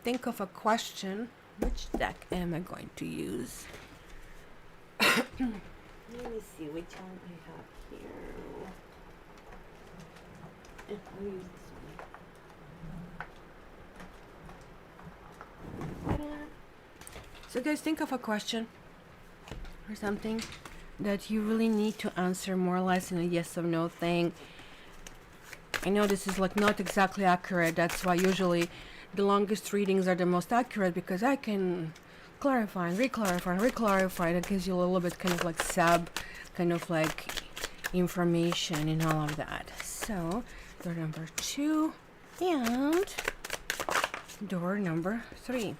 think of a question. Which deck am I going to use? Let me see which one I have here. I'll use this one. So guys, think of a question or something that you really need to answer more or less in a yes or no thing. I know this is like not exactly accurate. That's why usually the longest readings are the most accurate, because I can clarify and re-clarify and re-clarify. That gives you a little bit kind of like kind of like information and all of that. So door number 2 and door number 3.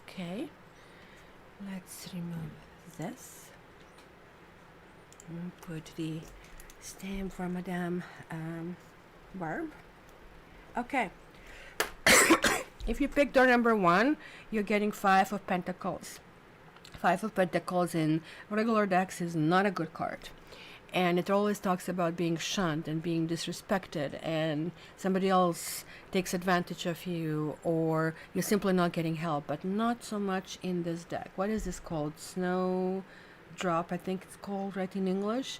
Okay, let's remove this and put the stamp for Madame Barb. Okay. If you pick door number 1, you're getting 5 of Pentacles. 5 of Pentacles in regular decks is not a good card. And it always talks about being shunned and being disrespected, and somebody else takes advantage of you, or you're simply not getting help. But not so much in this deck. What is this called? Snowdrop, I think it's called, right, in English.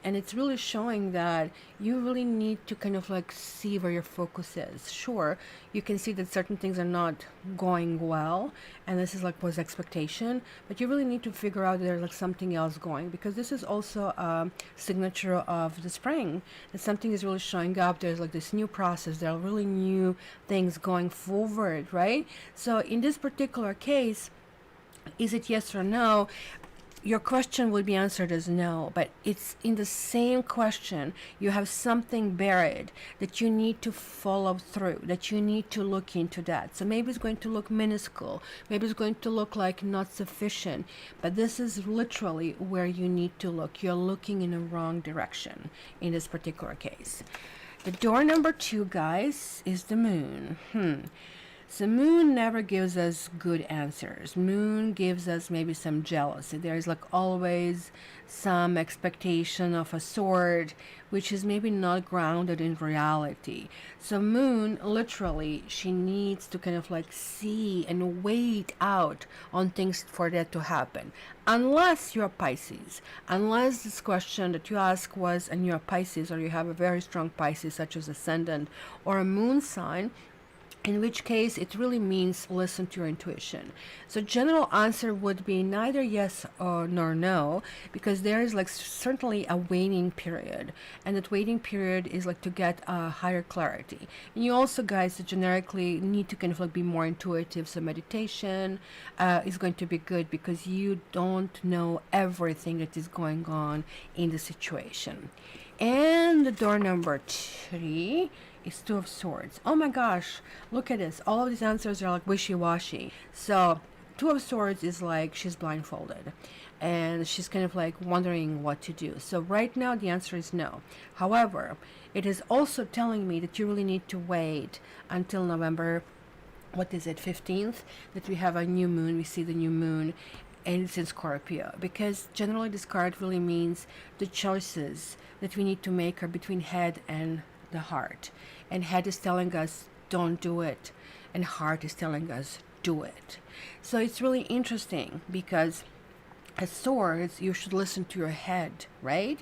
And it's really showing that you really need to kind of like see where your focus is. Sure, you can see that certain things are not going well, and this is like was expectation, but you really need to figure out there's like something else going, because this is also a signature of the spring, that something is really showing up. There's like this new process, there are really new things going forward, right? So in this particular case, is it yes or no? Your question would be answered as no, but it's in the same question. You have something buried that you need to follow through, that you need to look into that. So maybe it's going to look minuscule, maybe it's going to look like not sufficient, but this is literally where you need to look. You're looking in the wrong direction in this particular case. The door number 2, guys, is the moon. So moon never gives us good answers. Moon gives us maybe some jealousy. There's like always some expectation of a sort, which is maybe not grounded in reality. So moon, literally, she needs to kind of like see and wait out on things for that to happen. Unless you're Pisces. Unless this question that you ask was, and you're Pisces, or you have a very strong Pisces, such as ascendant or a moon sign, in which case it really means listen to your intuition. So general answer would be neither yes or nor no, because there is like certainly a waiting period, and that waiting period is like to get a higher clarity. And you also, guys, generically need to kind of like be more intuitive. So meditation is going to be good, because you don't know everything that is going on in the situation. And the door number 3 is 2 of Swords. Oh my gosh, look at this. All of these answers are like wishy-washy. So 2 of Swords is like she's blindfolded and she's kind of like wondering what to do. So right now the answer is no. However, it is also telling me that you really need to wait until November, what is it, 15th, that we have a new moon. We see the new moon, and it's in Scorpio, because generally this card really means the choices that we need to make are between head and the heart. And head is telling us don't do it, and heart is telling us do it. So it's really interesting, because as swords you should listen to your head, right?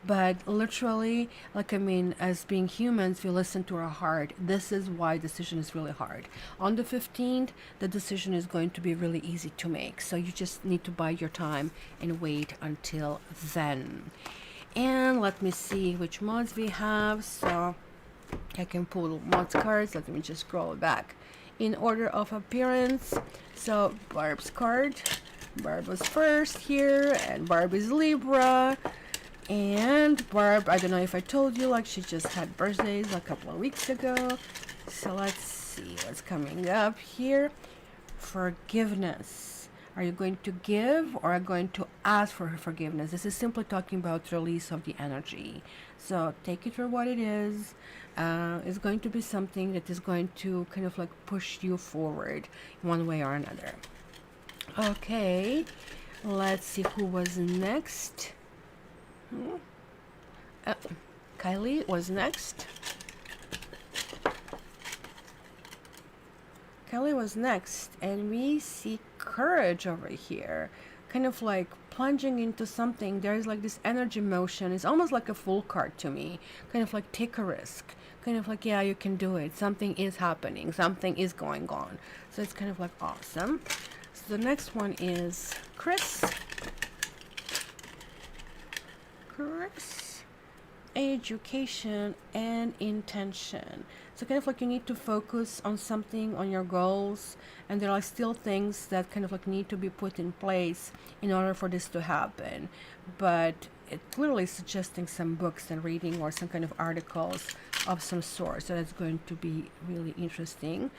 But literally, like, I mean, as being humans, we listen to our heart. This is why decision is really hard. On the 15th, the decision is going to be really easy to make. So you just need to bide your time and wait until then. And let me see which mods we have. So I can pull mods cards. Let me just scroll back in order of appearance. So Barb's card. Barb was first here, and Barb is Libra. And Barb, I don't know if I told you, like she just had birthdays a couple of weeks ago. So let's see what's coming up here. Forgiveness. Are you going to give or are you going to ask for her forgiveness? This is simply talking about release of the energy. So take it for what it is. It's going to be something that is going to kind of like push you forward one way or another. Okay, let's see who was next. Kylie was next. Kelly was next, and we see courage over here, kind of like plunging into something. There's like this energy motion. It's almost like a full card to me, kind of like take a risk, kind of like, yeah, you can do it. Something is happening, something is going on. So it's kind of like awesome. So the next one is Chris. Education and intention. So kind of like you need to focus on something, on your goals, and there are still things that kind of like need to be put in place in order for this to happen. But it clearly is suggesting some books and reading or some kind of articles of some sort. So that's going to be really interesting.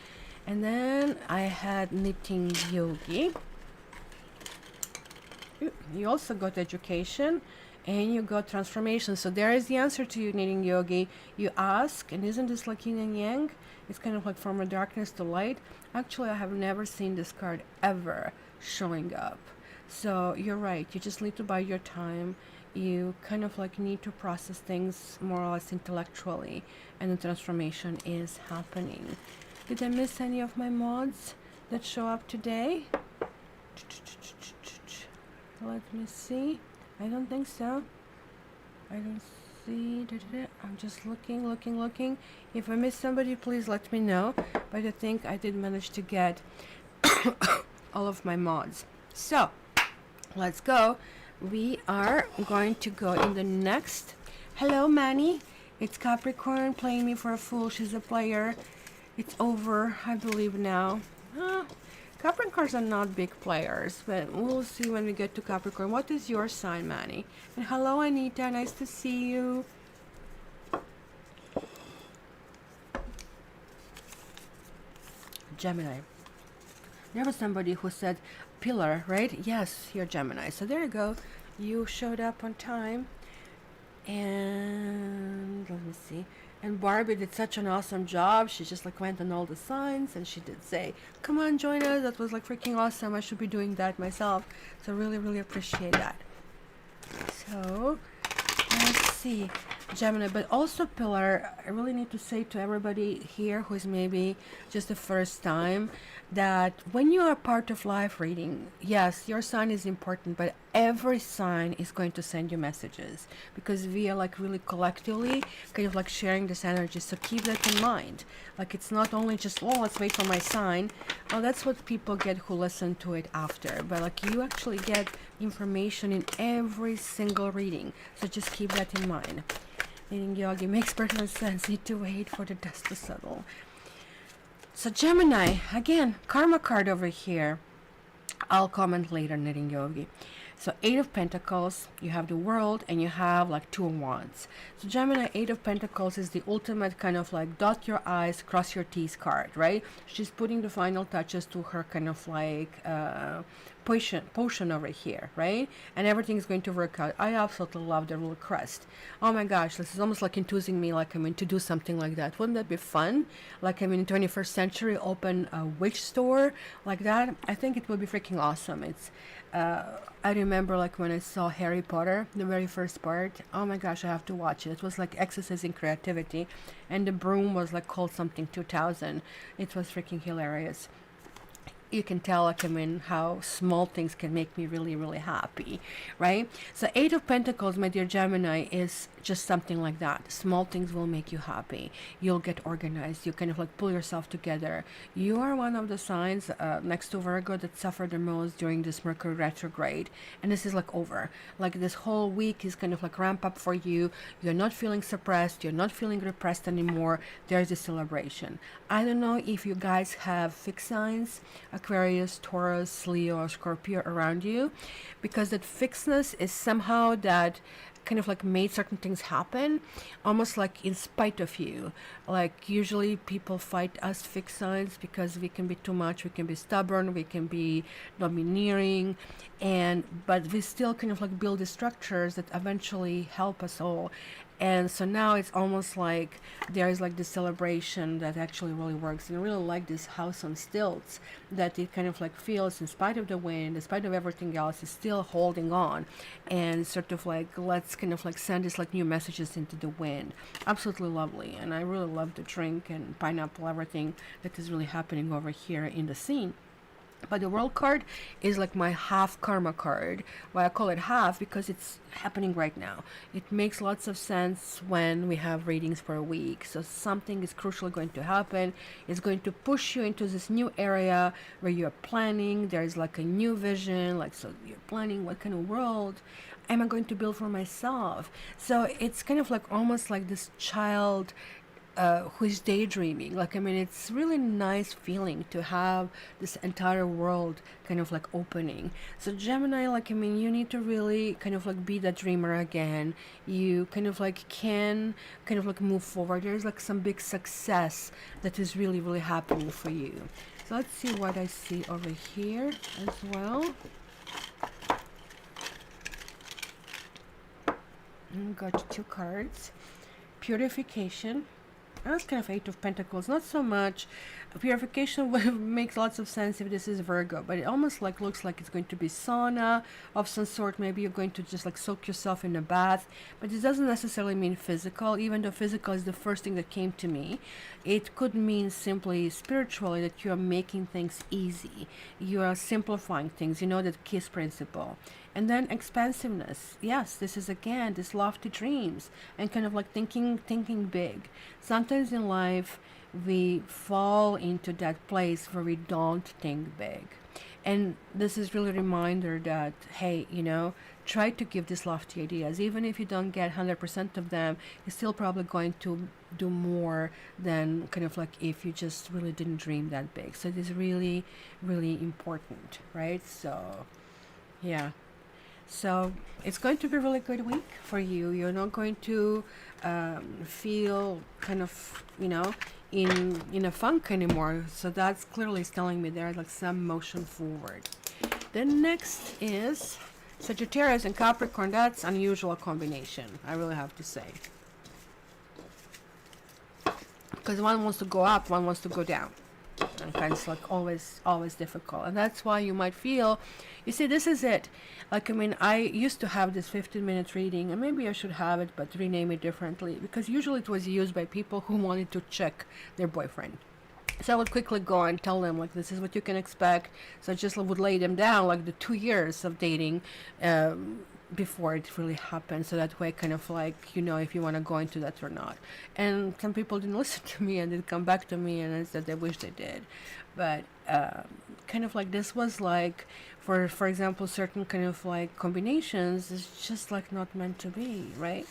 And then I had knitting yogi. You also got education. And you got transformation. So there is the answer to you, knitting yogi. You ask, and isn't this like yin and yang? It's kind of like from a darkness to light. Actually, I have never seen this card ever showing up. So you're right. You just need to buy your time. You kind of like need to process things more or less intellectually. And the transformation is happening. Did I miss any of my mods that show up today? Let me see. I don't think so. I don't see. I'm just looking. If I miss somebody, please let me know. But I think I did manage to get all of my mods. So, let's go. We are going to go in the next. Hello, Manny. It's Capricorn playing me for a fool. She's a player. It's over, I believe now. Capricorns are not big players, but we'll see when we get to Capricorn. What is your sign, Manny? And hello, Anita. Nice to see you. Gemini. There was somebody who said pillar, right? Yes, you're Gemini. So there you go. You showed up on time. And let me see. And Barbie did such an awesome job. She just like went on all the signs and she did say, come on, join us. That was like freaking awesome. I should be doing that myself. So really appreciate that. So let's see. Gemini, but also pillar. I really need to say to everybody here who is maybe just the first time that when you are part of live reading, yes, your sign is important, but every sign is going to send you messages because we are like really collectively kind of like sharing this energy. So keep that in mind. Like it's not only just, oh, let's wait for my sign. Oh, that's what people get who listen to it after. But like you actually get information in every single reading. So just keep that in mind. Knitting yogi makes perfect sense. Need to wait for the dust to settle. So Gemini, again, karma card over here. I'll comment later, knitting yogi. So 8 of Pentacles, you have the World, and you have like 2 of Wands. So Gemini, 8 of Pentacles is the ultimate kind of like dot your I's, cross your T's card, right? She's putting the final touches to her kind of like potion over here, right? And everything is going to work out. I absolutely love the little crest. Oh my gosh, this is almost like enthusing me, like to do something like that. Wouldn't that be fun? Like in the 21st century, open a witch store like that. I think it would be freaking awesome. It's I remember like when I saw Harry Potter, the very first part. Oh my gosh, I have to watch it. It was like exercising creativity, and the broom was like called something 2000. It was freaking hilarious. you can tell, like, I mean, how small things can make me really, really happy, right? So Eight of Pentacles, my dear Gemini, is just something like that. Small things will make you happy. You'll get organized. You kind of like pull yourself together. You are one of the signs next to Virgo that suffered the most during this Mercury retrograde, and this is like over. Like, this whole week is kind of like ramp up for you. You're not feeling suppressed. You're not feeling repressed anymore. There's a celebration. I don't know if you guys have fixed signs, Aquarius, Taurus, Leo, or Scorpio around you, because that fixedness is somehow that kind of like made certain things happen, almost like in spite of you. Like, usually people fight us fixed signs because we can be too much, we can be stubborn, we can be domineering, but we still kind of like build the structures that eventually help us all. And so now it's almost like there is like this celebration that actually really works. And I really like this house on stilts, that it kind of like feels, in spite of the wind, in spite of everything else, is still holding on, and sort of like, let's kind of like send this like new messages into the wind. Absolutely lovely. And I really love the drink and pineapple, everything that is really happening over here in the scene. But the World card is like my half karma card. Why I call it half? Because it's happening right now. It makes lots of sense when we have readings for a week. So something is crucially going to happen. It's going to push you into this new area where you're planning. There's like a new vision. Like, so you're planning, what kind of world am I going to build for myself? So it's kind of like almost like this child who is daydreaming. Like, I mean, it's really nice feeling to have this entire world kind of like opening. So Gemini, like, I mean, you need to really kind of like be that dreamer again. You kind of like can kind of like move forward. There's like some big success that is really, really happening for you. So let's see what I see over here as well. Got two cards. Purification. That's kind of Eight of Pentacles. Not so much. Purification makes lots of sense if this is Virgo, but it almost like looks like it's going to be sauna of some sort. Maybe you're going to just like soak yourself in a bath, but it doesn't necessarily mean physical, even though physical is the first thing that came to me. It could mean simply spiritually that you are making things easy. You are simplifying things, you know, that KISS principle. And then expansiveness. Yes, this is again this lofty dreams and kind of like thinking big. Sometimes in life we fall into that place where we don't think big. And this is really a reminder that, hey, you know, try to give these lofty ideas. Even if you don't get 100% of them, you're still probably going to do more than kind of like if you just really didn't dream that big. So it is really, really important, right? So, yeah. So it's going to be a really good week for you. You're not going to feel kind of, you know, in a funk anymore. So that's clearly telling me there's like some motion forward. Then next is Sagittarius and Capricorn. That's unusual combination, I really have to say. Because one wants to go up, one wants to go down. And kind of like always difficult. And that's why you might feel, you see, this is it. Like, I mean, I used to have this 15-minute reading, and maybe I should have it, but rename it differently, because usually it was used by people who wanted to check their boyfriend. So I would quickly go and tell them, like, this is what you can expect. So I just would lay them down, like, the 2 years of dating before it really happened. So that way, kind of like, you know, if you want to go into that or not. And some people didn't listen to me and they'd come back to me and I said they wish they did. But kind of like this was like, for example, certain kind of like combinations is just like not meant to be, right?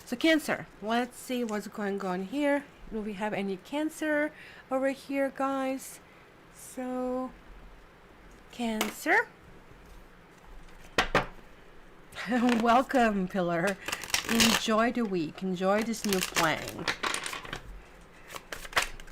So Cancer, let's see what's going on here. Do we have any Cancer over here, guys? So Cancer. Welcome, Pillar. Enjoy the week. Enjoy this new playing.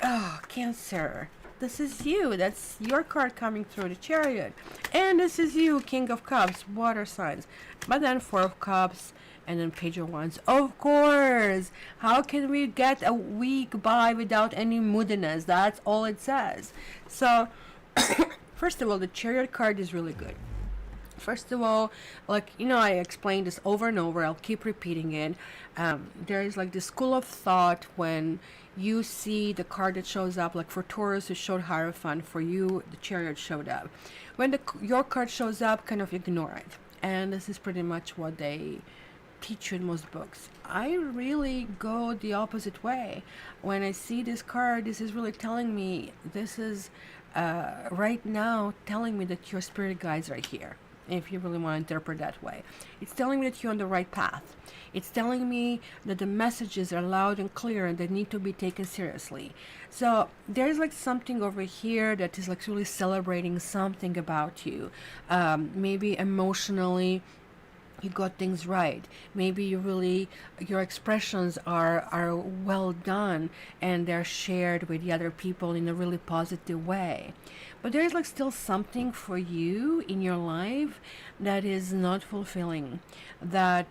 Oh, Cancer. This is you. That's your card coming through, the Chariot. And this is you, King of Cups, water signs. But then Four of Cups and then Page of Wands. Of course. How can we get a week by without any moodiness? That's all it says. So, first of all, the Chariot card is really good. First of all, like, you know, I explained this over and over. I'll keep repeating it. There is like this school of thought when you see the card that shows up. Like for Taurus, it showed Hierophant. For you, the Chariot showed up. When your card shows up, kind of ignore it. And this is pretty much what they teach you in most books. I really go the opposite way. When I see this card, this is really telling me, this is right now telling me that your spirit guides are here, if you really want to interpret that way. It's telling me that you're on the right path. It's telling me that the messages are loud and clear and they need to be taken seriously. So there's like something over here that is like really celebrating something about you. Maybe emotionally you got things right. Maybe your expressions are well done and they're shared with the other people in a really positive way. But there's like still something for you in your life that is not fulfilling. That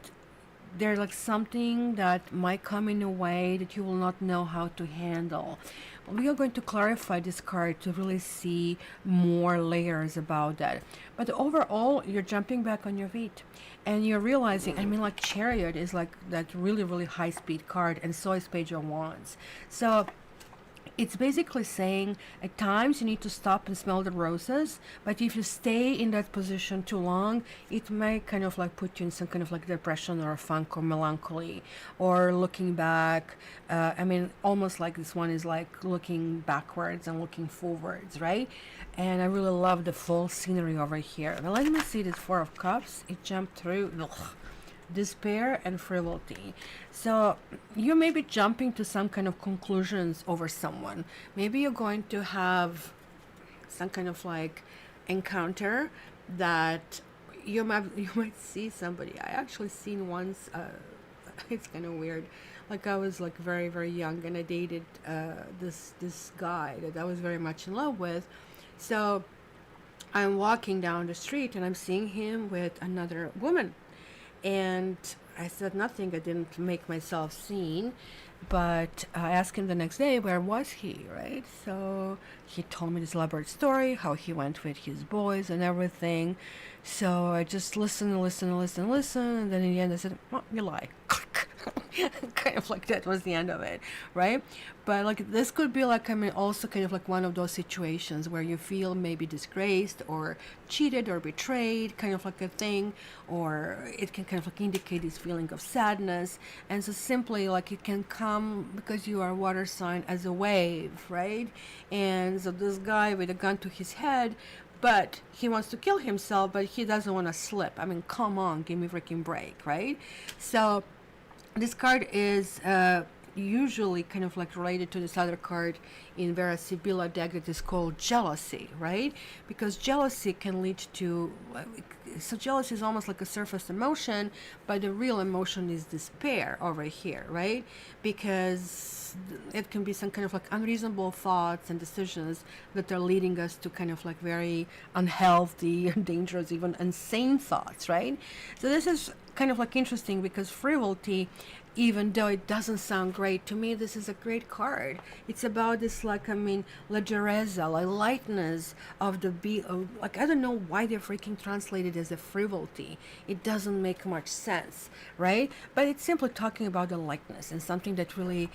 there's like something that might come in a way that you will not know how to handle. We are going to clarify this card to really see more layers about that. But overall, you're jumping back on your feet and you're realizing, I mean, like Chariot is like that really, really high speed card, and so is Page of Wands. So it's basically saying at times you need to stop and smell the roses, but if you stay in that position too long, it may kind of like put you in some kind of like depression or funk or melancholy or looking back. I mean, almost like this one is like looking backwards and looking forwards, right? And I really love the full scenery over here. Now let me see this Four of Cups. It jumped through. Ugh. Despair and frivolity. So you may be jumping to some kind of conclusions over someone. Maybe you're going to have some kind of like encounter that you might see somebody. I actually seen once. It's kind of weird. Like I was like very, very young and I dated this guy that I was very much in love with. So I'm walking down the street and I'm seeing him with another woman. And I said nothing. I didn't make myself seen, but I asked him the next day, where was he, right? So he told me this elaborate story, how he went with his boys and everything. So I just listened, and then in the end I said, well, you lie. Kind of like that was the end of it, right? But like this could be like, I mean, also kind of like one of those situations where you feel maybe disgraced or cheated or betrayed, kind of like a thing, or it can kind of like indicate this feeling of sadness. And so simply like it can come because you are a water sign as a wave, right? And so this guy with a gun to his head, but he wants to kill himself, but he doesn't want to slip. I mean, come on, give me a freaking break, right? So this card is usually kind of like related to this other card in Vera Sibilla deck that is called jealousy, right? Because jealousy can lead to, so jealousy is almost like a surface emotion, but the real emotion is despair over here, right? Because it can be some kind of like unreasonable thoughts and decisions that are leading us to kind of like very unhealthy and dangerous, even insane thoughts, right? So this is kind of like interesting because frivolity, even though it doesn't sound great to me, this is a great card. It's about this, like, I mean, leggerezza, like lightness of the like, I don't know why they're freaking translated as a frivolity. It doesn't make much sense, right? But it's simply talking about the lightness and something that really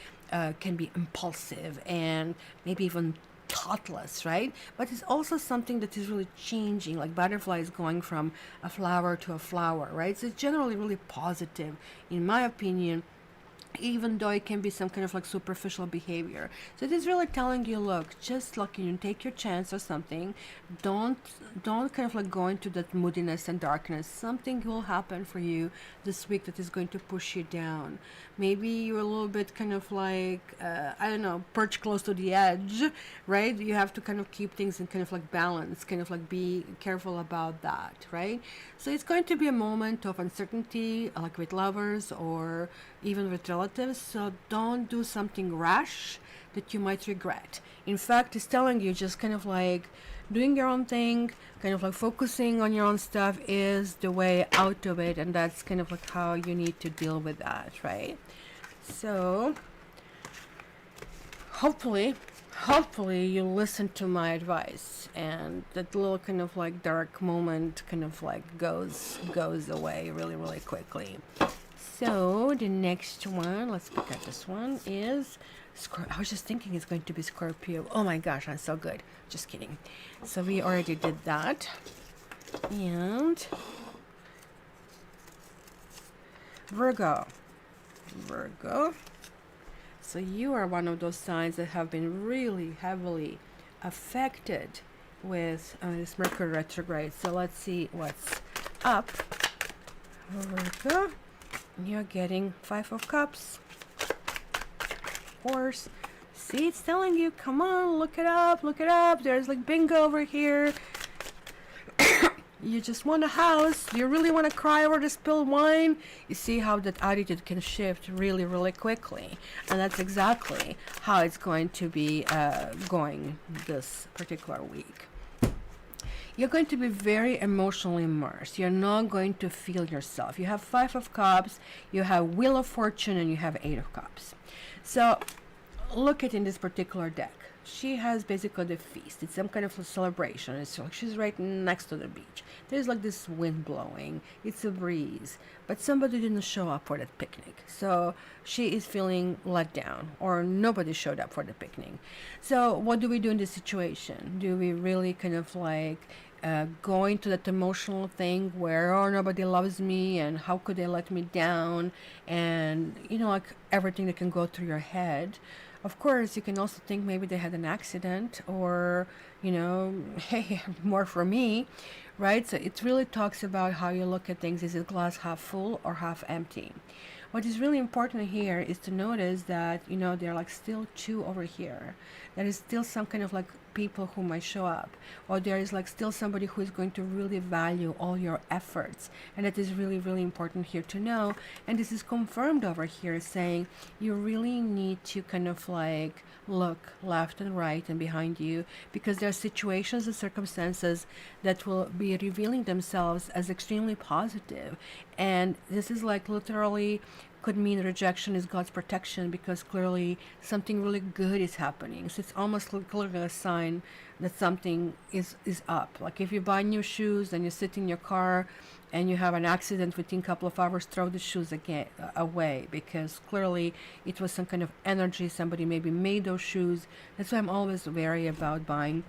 can be impulsive and maybe even thoughtless, right? But it's also something that is really changing, like butterflies going from a flower to a flower, right? So it's generally really positive, in my opinion, even though it can be some kind of like superficial behavior. So it is really telling you, look, just like, you know, take your chance or something. Don't kind of like go into that moodiness and darkness. Something will happen for you this week that is going to push you down. Maybe you're a little bit kind of like, I don't know, perched close to the edge, right? You have to kind of keep things in kind of like balance, kind of like be careful about that, right? So it's going to be a moment of uncertainty, like with lovers or even with relatives. So don't do something rash that you might regret. In fact, it's telling you just kind of like doing your own thing, kind of like focusing on your own stuff is the way out of it, and that's kind of like how you need to deal with that, right? So hopefully you listen to my advice and that little kind of like dark moment kind of like goes away really, really quickly. So the next one, let's pick up this one, is I was just thinking it's going to be Scorpio. Oh my gosh, I'm so good. Just kidding. So we already did that. And Virgo. So you are one of those signs that have been really heavily affected with this Mercury retrograde. So let's see what's up. Virgo, you're getting 5 of Cups. Of course. See, it's telling you, come on, look it up, look it up. There's like bingo over here. You just want a house. You really want to cry over the spilled wine. You see how that attitude can shift really, really quickly. And that's exactly how it's going to be going this particular week. You're going to be very emotionally immersed. You're not going to feel yourself. You have 5 of Cups, you have Wheel of Fortune, and you have 8 of Cups. So look at in this particular deck. She has basically the feast. It's some kind of a celebration. It's like she's right next to the beach. There's like this wind blowing. It's a breeze. But somebody didn't show up for that picnic. So she is feeling let down, or nobody showed up for the picnic. So what do we do in this situation? Do we really kind of like go into that emotional thing where, oh, nobody loves me and how could they let me down, and you know, like everything that can go through your head? Of course, you can also think maybe they had an accident, or, you know, hey, more for me, right? So it really talks about how you look at things. Is it glass half full or half empty? What is really important here is to notice that, you know, there are like still 2 over here. There is still some kind of like people who might show up, or there is like still somebody who is going to really value all your efforts, and that is really, really important here to know. And this is confirmed over here, saying you really need to kind of like look left and right and behind you, because there are situations and circumstances that will be revealing themselves as extremely positive. And this is like literally could mean rejection is God's protection, because clearly something really good is happening. So it's almost like a sign that something is up. Like if you buy new shoes and you sit in your car and you have an accident within a couple of hours, throw the shoes again away, because clearly it was some kind of energy. Somebody maybe made those shoes. That's why I'm always wary about buying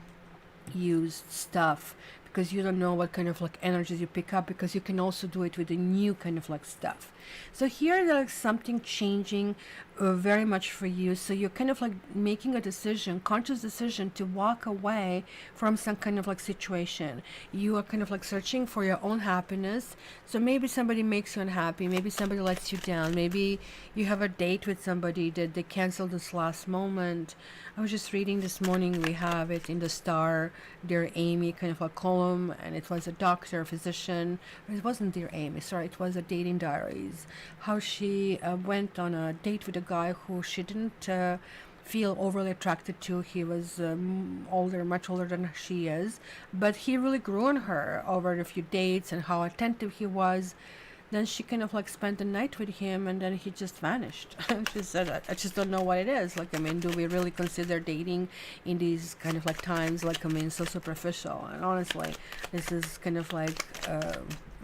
used stuff, because you don't know what kind of like energies you pick up, because you can also do it with the new kind of like stuff. So here there's something changing very much for you. So you're kind of like making a decision, conscious decision, to walk away from some kind of like situation. You are kind of like searching for your own happiness. So maybe somebody makes you unhappy, maybe somebody lets you down, maybe you have a date with somebody that they canceled this last moment. I was just reading this morning, we have it in the Star, Dear Amy kind of a column, and it was a doctor, a physician. It wasn't Dear Amy, sorry, it was a dating diaries. How she went on a date with a guy who she didn't feel overly attracted to. He was older, much older than she is, but he really grew on her over a few dates and how attentive he was. Then she kind of like spent the night with him, and then he just vanished. She said, I just don't know what it is. Like, I mean, do we really consider dating in these kind of like times? Like, I mean, so superficial. And honestly, this is kind of like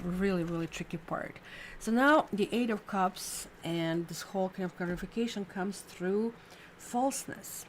really, really tricky part. So now the 8 of Cups and this whole kind of clarification comes through falseness.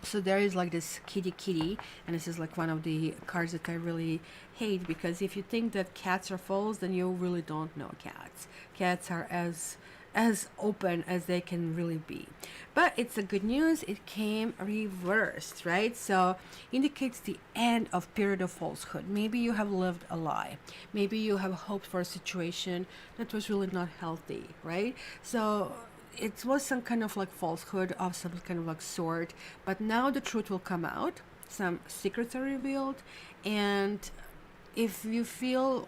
So there is like this kitty, and this is like one of the cards that I really hate, because if you think that cats are false, then you really don't know cats. Cats are as open as they can really be. But it's a good news, it came reversed, right? So indicates the end of period of falsehood. Maybe you have lived a lie. Maybe you have hoped for a situation that was really not healthy, right? So it was some kind of like falsehood of some kind of like sort, but now the truth will come out. Some secrets are revealed, and if you feel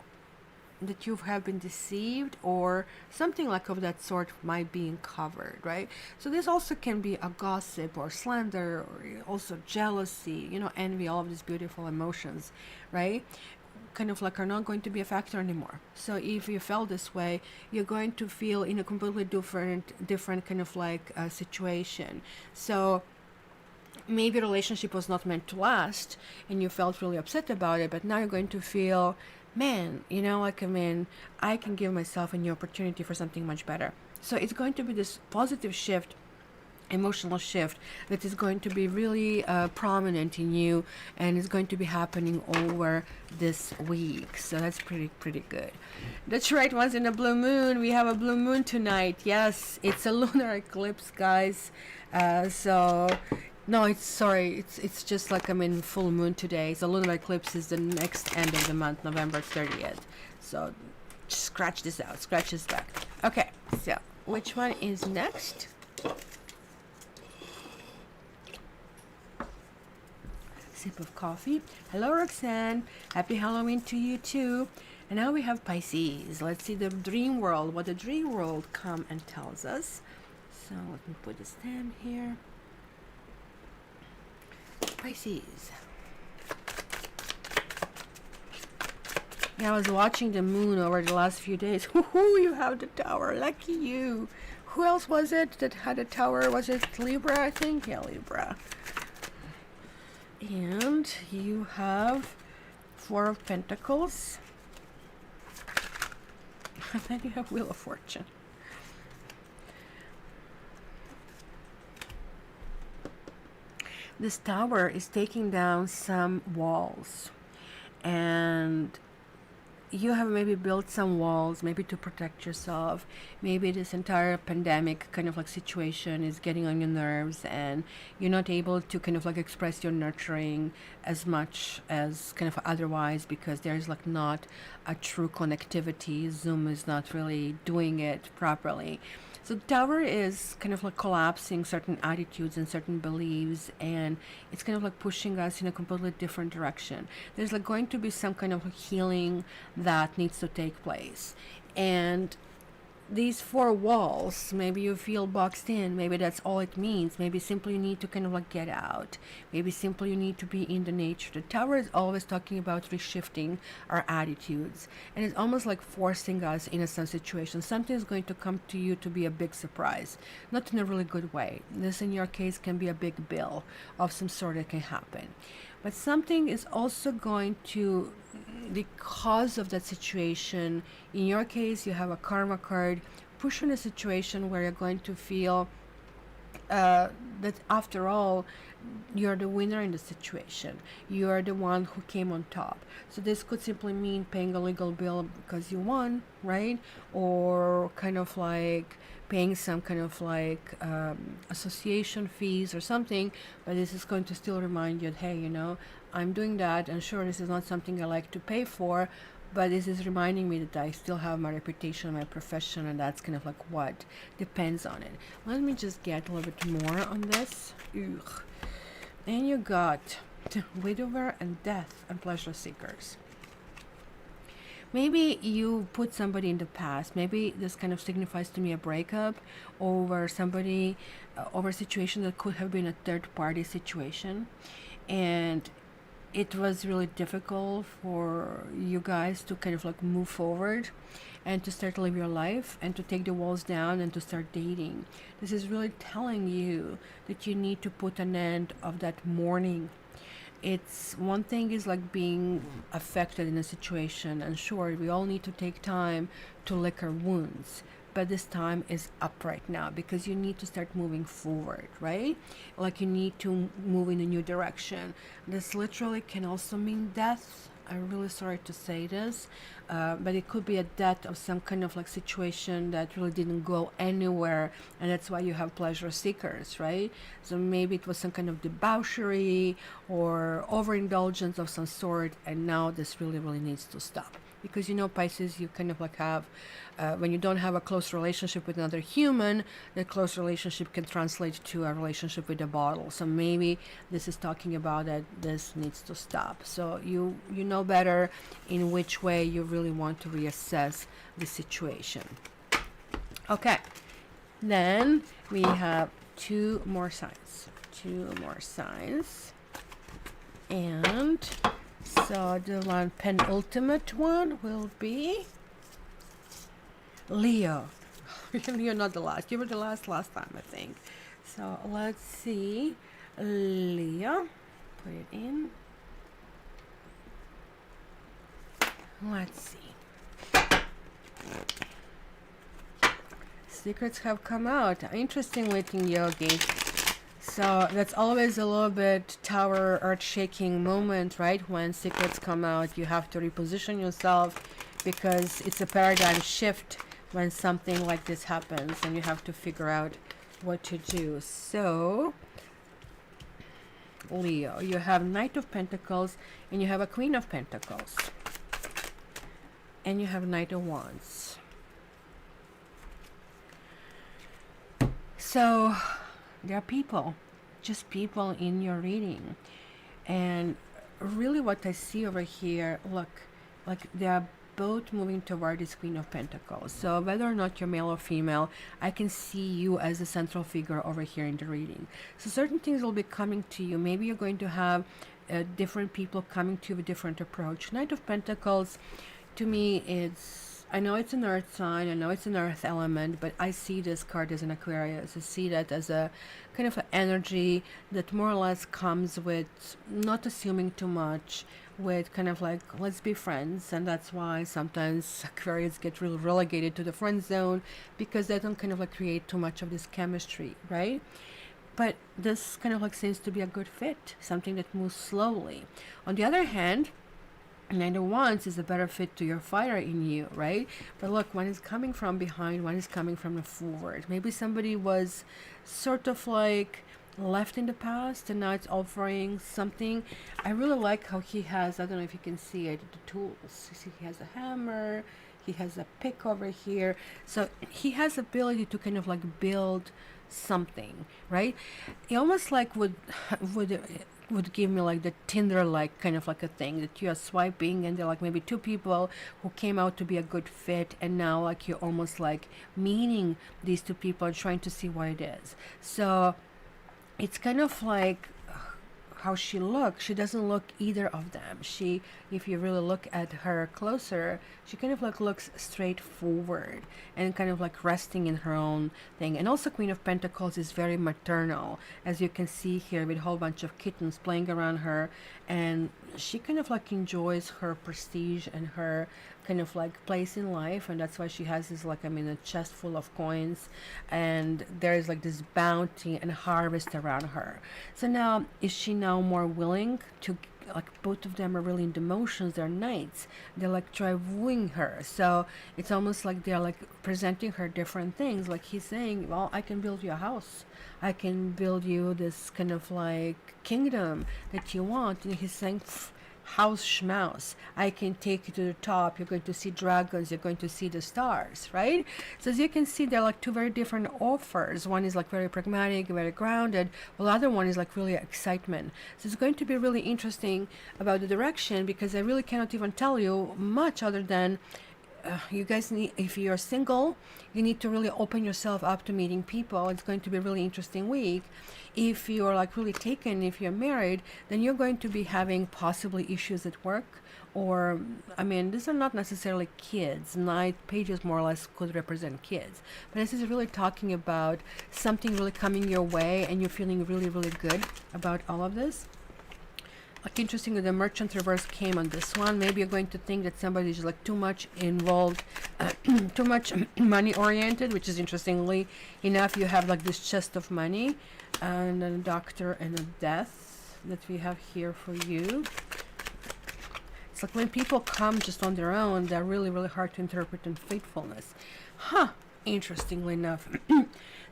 that you have been deceived or something like of that sort might be uncovered, right? So this also can be a gossip or slander, or also jealousy, you know, envy, all of these beautiful emotions, right? Kind of like are not going to be a factor anymore. So if you felt this way, you're going to feel in a completely different kind of like situation. So maybe a relationship was not meant to last and you felt really upset about it, but now you're going to feel, man, you know, like, I mean, I can give myself a new opportunity for something much better. So it's going to be this positive shift emotional shift that is going to be really prominent in you, and is going to be happening over this week. So that's pretty good. That's right. Once in a blue moon, we have a blue moon tonight. Yes, it's a lunar eclipse, guys. So no, it's just like I'm in full moon today. So lunar eclipse is the next end of the month, November 30th. So scratch this out, scratch this back. Okay, so which one is next? Sip of coffee. Hello, Roxanne. Happy Halloween to you too. And now we have Pisces. Let's see the dream world, what the dream world come and tells us. So let me put a stamp here. Pisces. Yeah, I was watching the moon over the last few days. Woohoo, you have the tower. Lucky you. Who else was it that had a tower? Was it Libra, I think? Yeah, Libra. And you have Four of Pentacles. And then you have Wheel of Fortune. This tower is taking down some walls, and you have maybe built some walls, maybe to protect yourself. Maybe this entire pandemic kind of like situation is getting on your nerves, and you're not able to kind of like express your nurturing as much as kind of otherwise, because there's like not a true connectivity. Zoom is not really doing it properly. So the tower is kind of like collapsing certain attitudes and certain beliefs, and it's kind of like pushing us in a completely different direction. There's like going to be some kind of like healing that needs to take place. And these four walls, maybe you feel boxed in, maybe that's all it means. Maybe simply you need to kind of like get out. Maybe simply you need to be in the nature. The tower is always talking about reshifting our attitudes, and it's almost like forcing us in some situation. Something is going to come to you to be a big surprise, not in a really good way. This in your case can be a big bill of some sort that can happen. But something is also going to, because of that situation, in your case, you have a karma card, push in a situation where you're going to feel that after all, you're the winner in the situation. You're the one who came on top. So this could simply mean paying a legal bill because you won, right? Or kind of like paying some kind of like association fees or something. But this is going to still remind you, hey, you know, I'm doing that, and sure, this is not something I like to pay for, but this is reminding me that I still have my reputation, my profession, and that's kind of like what depends on it. Let me just get a little bit more on this. Ugh. And you got widower and death and pleasure seekers. Maybe you put somebody in the past. Maybe this kind of signifies to me a breakup over somebody, over a situation that could have been a third party situation. And it was really difficult for you guys to kind of like move forward and to start to live your life and to take the walls down and to start dating. This is really telling you that you need to put an end of that mourning. It's one thing is like being affected in a situation, and sure, we all need to take time to lick our wounds, but this time is up right now because you need to start moving forward, right? Like you need to move in a new direction. This literally can also mean death. I'm really sorry to say this, but it could be a death of some kind of like situation that really didn't go anywhere, and that's why you have pleasure seekers, right? So maybe it was some kind of debauchery or overindulgence of some sort, and now this really needs to stop. Because you know, Pisces, you kind of like have, when you don't have a close relationship with another human, that close relationship can translate to a relationship with a bottle. So maybe this is talking about that this needs to stop. So you know better in which way you really want to reassess the situation. Okay, then we have two more signs. And so the one penultimate one will be Leo. You're not the last. You were the last time, I think. So let's see. Leo. Put it in. Let's see. secrets have come out. Interestingly, in yogi. So that's always a little bit tower earth shaking moment, right? When secrets come out, you have to reposition yourself because it's a paradigm shift when something like this happens and you have to figure out what to do. So Leo, you have Knight of Pentacles and you have a Queen of Pentacles and you have Knight of Wands. So there are people, just people in your reading, and really what I see over here, look, like they are both moving toward this Queen of Pentacles. So whether or not you're male or female, I can see you as a central figure over here in the reading. So certain things will be coming to you. Maybe you're going to have different people coming to you with different approach. Knight of Pentacles, to me, I know it's an earth sign, I know it's an earth element, but I see this card as an Aquarius. I see that as a kind of an energy that more or less comes with not assuming too much, with kind of like, let's be friends. And that's why sometimes Aquarius get really relegated to the friend zone, because they don't kind of like create too much of this chemistry, right? But this kind of like seems to be a good fit, something that moves slowly. On the other hand, Knight of Wands is a better fit to your fire in you, right? But look, one is coming from behind, one is coming from the forward. Maybe somebody was sort of like left in the past and now it's offering something. I really like how he has, I don't know if you can see it, the tools. You see, he has a hammer, he has a pick over here. So he has ability to kind of like build something, right? He almost like would give me like the Tinder like kind of like a thing that you are swiping and they're like maybe two people who came out to be a good fit, and now like you're almost like meeting these two people and trying to see what it is. So it's kind of like how she looks. She doesn't look either of them. She, if you really look at her closer, she kind of like looks straightforward and kind of like resting in her own thing. And also Queen of Pentacles is very maternal, as you can see here, with a whole bunch of kittens playing around her, and she kind of like enjoys her prestige and her kind of like place in life, and that's why she has this like, I mean, a chest full of coins, and there is like this bounty and harvest around her. So now, is she now more willing to, like, both of them are really in the motions, they're knights, they're like try wooing her. So it's almost like they're like presenting her different things, like he's saying, well, I can build you a house, I can build you this kind of like kingdom that you want, and he's saying, house schmaus, I can take you to the top, you're going to see dragons, you're going to see the stars, right? So as you can see, they're like two very different offers. One is like very pragmatic, very grounded, while the other one is like really excitement. So it's going to be really interesting about the direction, because I really cannot even tell you much other than you guys need, if you're single, you need to really open yourself up to meeting people. It's going to be a really interesting week. If you're like really taken, if you're married, then you're going to be having possibly issues at work, or, I mean, these are not necessarily kids. Knight pages more or less could represent kids, but this is really talking about something really coming your way and you're feeling really, really good about all of this. Like, interestingly, the Merchant reverse came on this one. Maybe you're going to think that somebody is like too much involved, too much money oriented, which is interestingly enough, you have like this chest of money and a Doctor and a Death that we have here for you. It's like when people come just on their own, they're really, really hard to interpret in faithfulness. Huh, interestingly enough.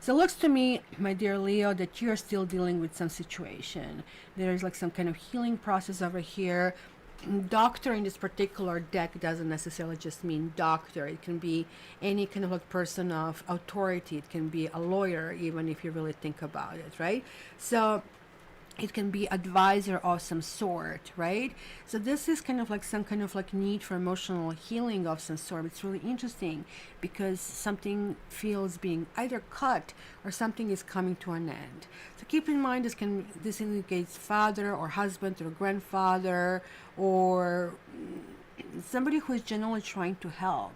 So it looks to me, my dear Leo, that you're still dealing with some situation. There's like some kind of healing process over here. Doctor in this particular deck doesn't necessarily just mean doctor. It can be any kind of like person of authority. It can be a lawyer, even if you really think about it, right? So it can be advisor of some sort, right? So this is kind of like some kind of like need for emotional healing of some sort. It's really interesting because something feels being either cut or something is coming to an end. So keep in mind, this indicates father or husband or grandfather or somebody who is genuinely trying to help.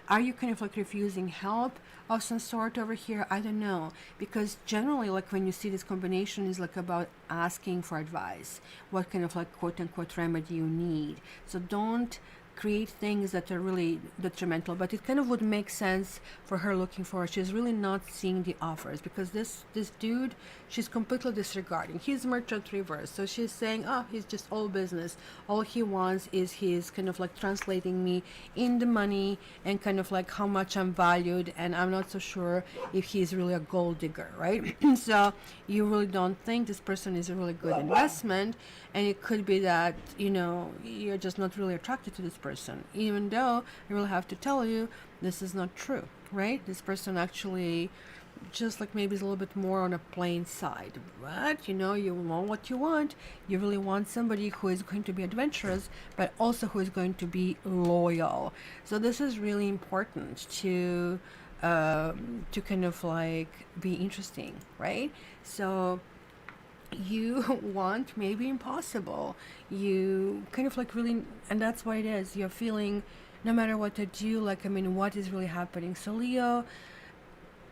Are you kind of like refusing help of some sort over here? I don't know, because generally, like when you see this combination is like about asking for advice, what kind of like quote unquote remedy you need. So don't create things that are really detrimental. But it kind of would make sense for her looking forward. She's really not seeing the offers, because this dude, she's completely disregarding. He's Merchant reverse, so she's saying, oh, he's just all business. All he wants is he's kind of like translating me in the money and kind of like how much I'm valued, and I'm not so sure if he's really a gold digger, right? So you really don't think this person is a really good investment, and it could be that, you know, you're just not really attracted to this person, even though I really have to tell you this is not true, right? This person actually just like maybe is a little bit more on a plain side, but you know, you want what you want. You really want somebody who is going to be adventurous, but also who is going to be loyal. So this is really important to kind of like be interesting, right? So you want maybe impossible. You kind of like really, and that's what it is. You're feeling no matter what to do, like, I mean, what is really happening? So Leo,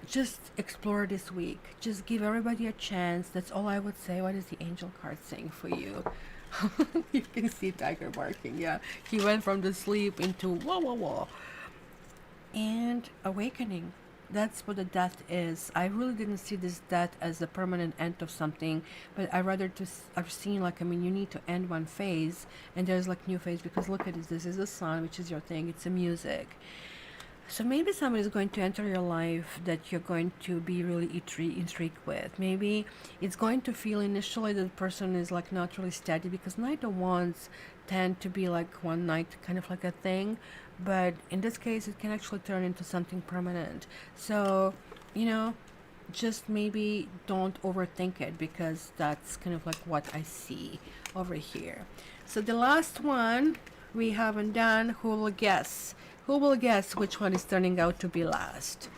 just explore this week. Just give everybody a chance. That's all I would say. What is the angel card saying for you? You can see tiger barking. Yeah, he went from the sleep into whoa whoa whoa, and awakening. That's what the death is. I really didn't see this death as a permanent end of something, but I rather I've seen like, I mean, you need to end one phase and there's like new phase, because look at this. This is the sun, which is your thing. It's a music. So maybe somebody is going to enter your life that you're going to be really intrigued with. Maybe it's going to feel initially that the person is like not really steady, because Knight of Wands tend to be like one night kind of like a thing. But in this case, it can actually turn into something permanent. So, you know, just maybe don't overthink it, because that's kind of like what I see over here. So the last one we haven't done, who will guess? Who will guess which one is turning out to be last?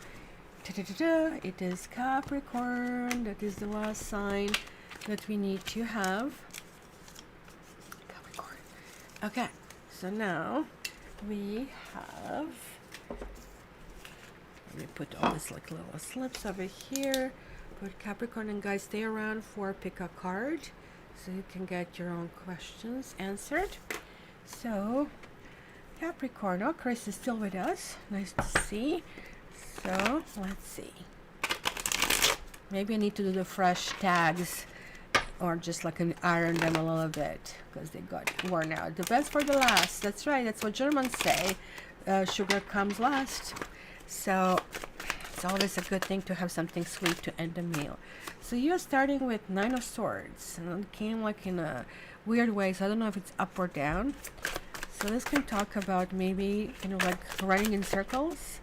Ta-da-da-da. It is Capricorn. That is the last sign that we need to have. Capricorn. Okay, so now we have, let me put all these like little slips over here. Put Capricorn, and guys, stay around for pick a card so you can get your own questions answered. So Capricorn, oh, Chris is still with us. Nice to see. So let's see. Maybe I need to do the fresh tags, or just like iron them a little bit, because they got worn out. The best for the last. That's right. That's what Germans say. Sugar comes last. So it's always a good thing to have something sweet to end the meal. So you're starting with 9 of Swords, and it came like in a weird way. So I don't know if it's up or down. So this can talk about maybe kind of like running in circles.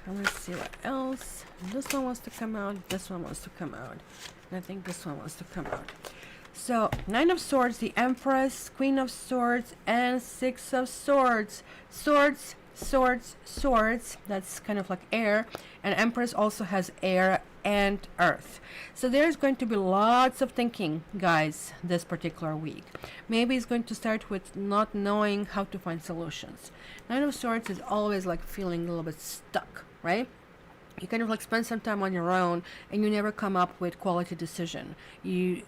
And let's see what else. This one wants to come out. This one wants to come out. And I think this one wants to come out. So 9 of Swords, the Empress, Queen of Swords, and 6 of Swords. Swords, swords, swords. That's kind of like air. And Empress also has air and earth. So there's going to be lots of thinking, guys, this particular week. Maybe it's going to start with not knowing how to find solutions. 9 of Swords is always like feeling a little bit stuck, right? You kind of like spend some time on your own and you never come up with quality decision.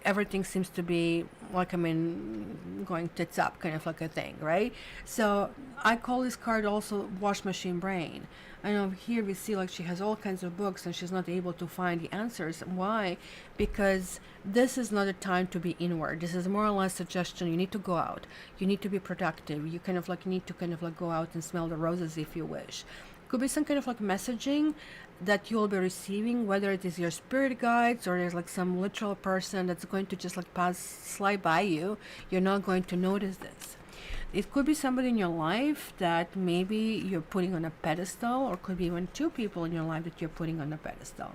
Everything seems to be like, I mean, going tits up kind of like a thing, right? So I call this card also wash machine brain. I know here we see like she has all kinds of books and she's not able to find the answers. Why? Because this is not a time to be inward. This is more or less suggestion. You need to go out. You need to be productive. You kind of like need to kind of like go out and smell the roses if you wish. Could be some kind of like messaging that you'll be receiving, whether it is your spirit guides or there's like some literal person that's going to just like slide by you. You're not going to notice this. It could be somebody in your life that maybe you're putting on a pedestal, or could be even 2 people in your life that you're putting on a pedestal,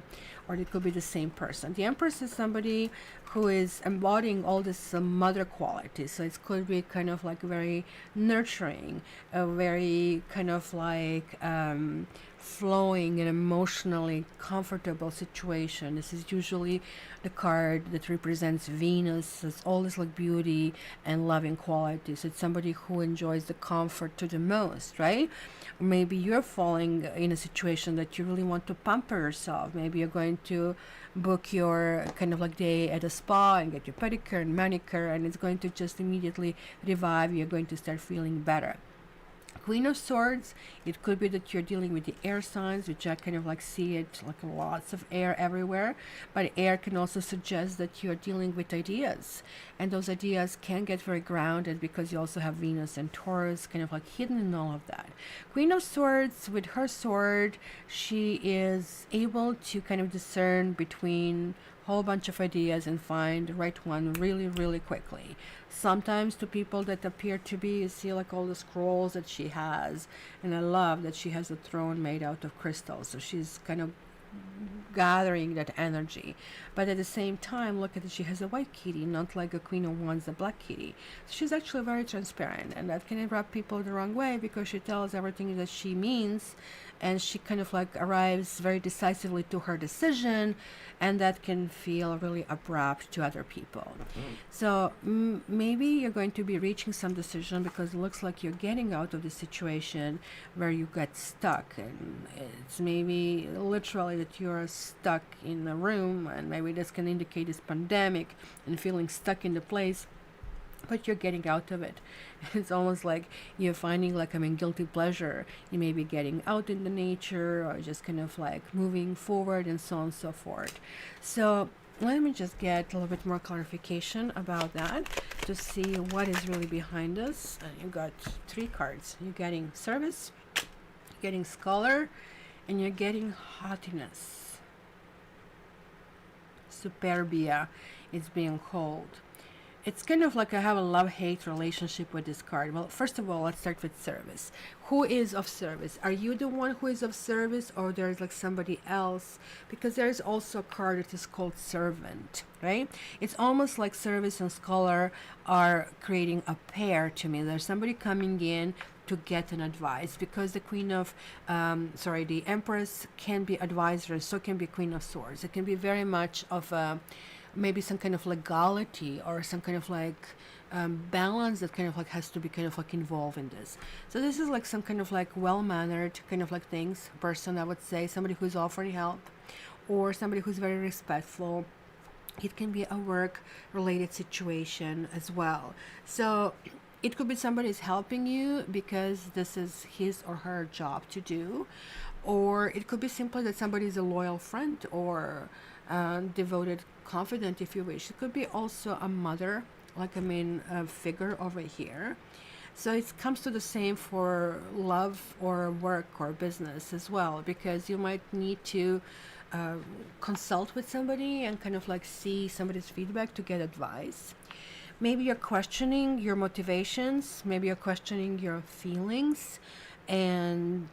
or it could be the same person. The Empress is somebody who is embodying all this mother qualities. So it could be kind of like very nurturing, a very kind of like flowing and emotionally comfortable situation. This is usually the card that represents Venus. It's all this like beauty and loving qualities. It's somebody who enjoys the comfort to the most, right? Maybe you're falling in a situation that you really want to pamper yourself. Maybe you're going to book your kind of like day at a spa and get your pedicure and manicure, and it's going to just immediately revive. You're going to start feeling better. Queen of Swords, it could be that you're dealing with the air signs, which I kind of like see it like lots of air everywhere. But air can also suggest that you're dealing with ideas. And those ideas can get very grounded because you also have Venus and Taurus kind of like hidden in all of that. Queen of Swords, with her sword, she is able to kind of discern between whole bunch of ideas and find the right one really, really quickly. Sometimes to people that appear to be, you see like all the scrolls that she has, and I love that she has a throne made out of crystal, so she's kind of gathering that energy. But at the same time, look at it, she has a white kitty, not like a Queen of Wands, a black kitty. So she's actually very transparent, and that can rub people the wrong way because she tells everything that she means, and she kind of like arrives very decisively to her decision, and that can feel really abrupt to other people. So maybe you're going to be reaching some decision because it looks like you're getting out of the situation where you got stuck, and it's maybe literally that you're stuck in a room, and maybe this can indicate this pandemic and feeling stuck in the place, but you're getting out of it. It's almost like you're finding like, guilty pleasure. You may be getting out in the nature or just kind of like moving forward and so on and so forth. So let me just get a little bit more clarification about that to see what is really behind us. And you got 3 cards. You're getting service, you're getting scholar, and you're getting haughtiness. Superbia is being called. It's kind of like I have a love-hate relationship with this card. Well, first of all, let's start with service. Who is of service? Are you the one who is of service, or there's like somebody else? Because there's also a card that is called servant, right? It's almost like service and scholar are creating a pair to me. There's somebody coming in to get an advice, because the the Empress can be advisor, so can be Queen of Swords. It can be very much of a maybe some kind of legality or some kind of like balance that kind of like has to be kind of like involved in this. So this is like some kind of like well-mannered kind of like person, I would say, somebody who's offering help or somebody who's very respectful. It can be a work related situation as well. So it could be somebody is helping you because this is his or her job to do, or it could be simply that somebody is a loyal friend or devoted confidant, if you wish. It could be also a mother, like a figure over here. So it comes to the same for love or work or business as well, because you might need to consult with somebody and kind of like see somebody's feedback to get advice. Maybe you're questioning your motivations, maybe you're questioning your feelings, and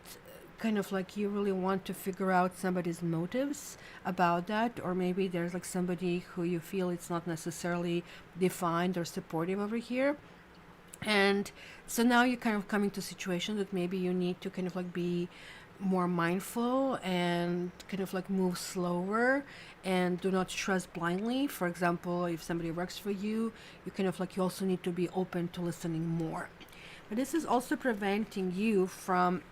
kind of like you really want to figure out somebody's motives about that, or maybe there's like somebody who you feel it's not necessarily defined or supportive over here. And so now you're kind of coming to a situation that maybe you need to kind of like be more mindful and kind of like move slower and do not trust blindly. For example, if somebody works for you, you kind of like you also need to be open to listening more. But this is also preventing you from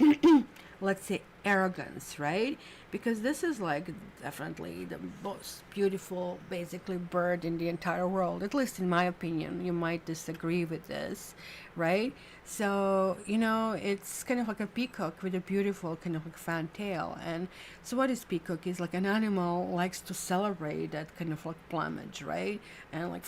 let's say arrogance, right? Because this is like definitely the most beautiful basically bird in the entire world, at least in my opinion. You might disagree with this, right? So it's kind of like a peacock with a beautiful kind of like fan tail. And so what is peacock? Is like an animal likes to celebrate that kind of like plumage, right? And like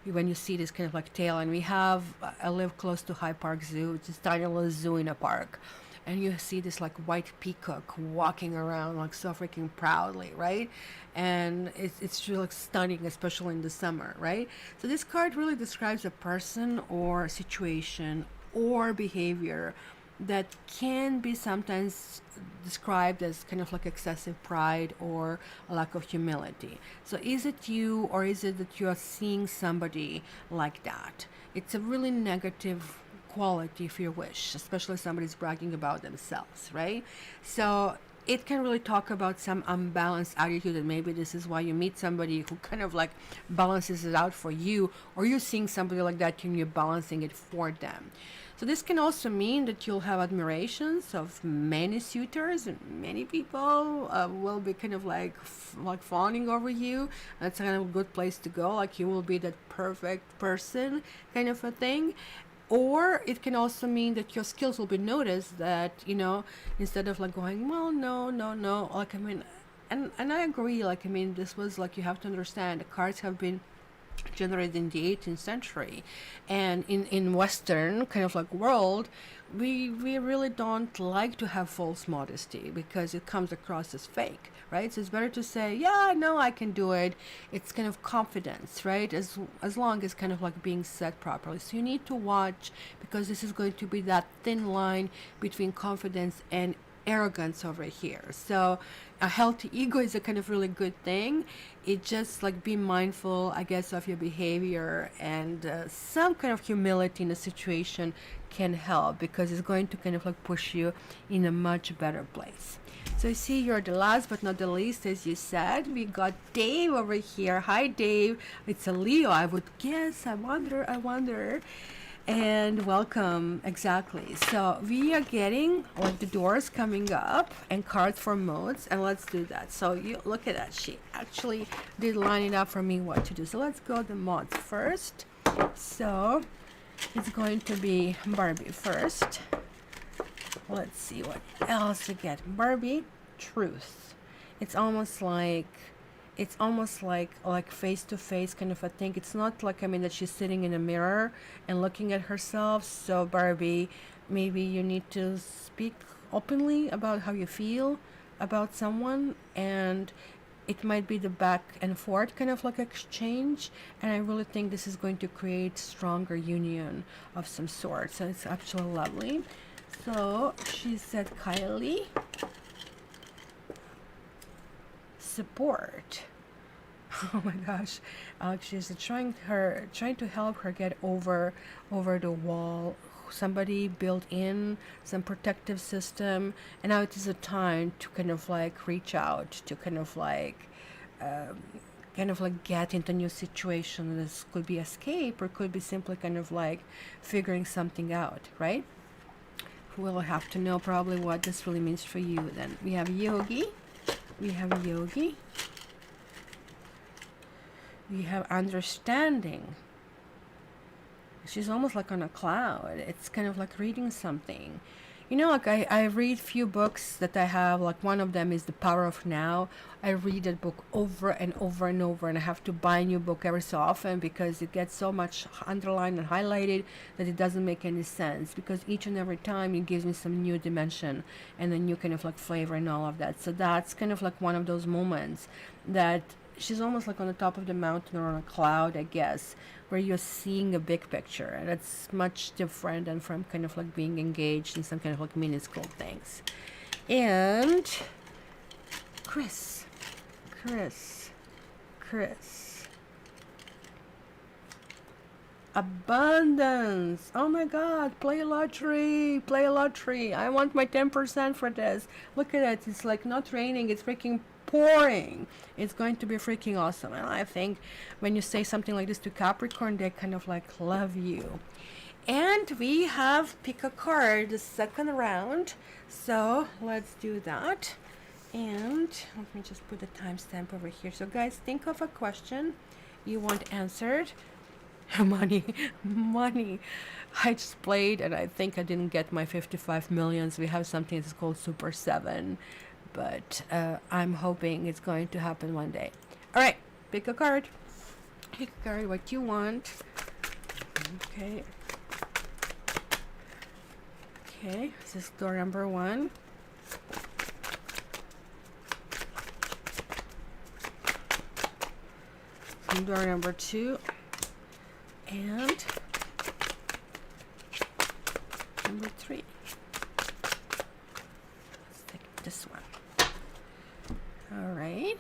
when you see this kind of like tail, and I live close to High Park Zoo. It's a tiny little zoo in a park, and you see this like white peacock walking around like so freaking proudly, right? And it's really like stunning, especially in the summer, right? So this card really describes a person or a situation or behavior that can be sometimes described as kind of like excessive pride or a lack of humility. So is it you, or is it that you're seeing somebody like that? It's a really negative quality, if you wish, especially if somebody's bragging about themselves, right? So it can really talk about some unbalanced attitude, and maybe this is why you meet somebody who kind of like balances it out for you, or you're seeing somebody like that and you're balancing it for them. So this can also mean that you'll have admirations of many suitors, and many people will be kind of like fawning over you. That's kind of a good place to go. Like you will be that perfect person kind of a thing. Or it can also mean that your skills will be noticed, that, instead of like going, well, no, no, no, like, I mean, and I agree, like, I mean, this was like, you have to understand, the cards have been generated in the 18th century, and in Western kind of like world, we really don't like to have false modesty because it comes across as fake, right? So it's better to say, yeah, I know I can do it. It's kind of confidence, right? As long as kind of like being said properly. So you need to watch, because this is going to be that thin line between confidence and arrogance over here. So a healthy ego is a kind of really good thing. It just like, be mindful, I guess, of your behavior, and some kind of humility in the situation can help, because it's going to kind of like push you in a much better place. So I see you're the last but not the least, as you said. We got Dave over here. Hi, Dave. It's a Leo, I would guess. I wonder. And welcome. Exactly. So we are getting like the doors coming up and cards for modes, and let's do that. So you look at that. She actually did line it up for me what to do. So let's go the mods first. So it's going to be Barbie first. Let's see what else we get. Barbie, truth. It's almost like face to face kind of a thing. It's not like, I mean, that she's sitting in a mirror and looking at herself. So Barbie, maybe you need to speak openly about how you feel about someone, and it might be the back and forth kind of like exchange, and I really think this is going to create stronger union of some sort. So it's actually lovely. So she said, Kylie, support. Oh my gosh, she's trying to help her get over the wall. Somebody built in some protective system, and now it is a time to kind of like reach out, to kind of like get into a new situation. This could be escape, or could be simply kind of like figuring something out, right? We'll have to know probably what this really means for you. Then we have Yogi. We have understanding. She's almost like on a cloud. It's kind of like reading something. Like I read few books that I have, like one of them is The Power of Now. I read that book over and over and over, and I have to buy a new book every so often because it gets so much underlined and highlighted that it doesn't make any sense, because each and every time it gives me some new dimension and a new kind of like flavor and all of that. So that's kind of like one of those moments that she's almost like on the top of the mountain or on a cloud, I guess, where you're seeing a big picture, and that's much different than from kind of like being engaged in some kind of like minuscule things. And Chris. Abundance. Oh my God, play a lottery. I want my 10% for this. Look at it. It's like not raining, it's freaking pouring. It's going to be freaking awesome. And I think when you say something like this to Capricorn, they kind of like love you. And we have pick a card, the second round. So let's do that. And let me just put the timestamp over here. So guys, think of a question you want answered. Money. I just played, and I think I didn't get my 55 millions. We have something that's called Super 7. But I'm hoping it's going to happen one day. All right, pick a card. Pick a card, what you want. Okay, this is door number 1. And door number 2. And number 3. Let's take this one. All right.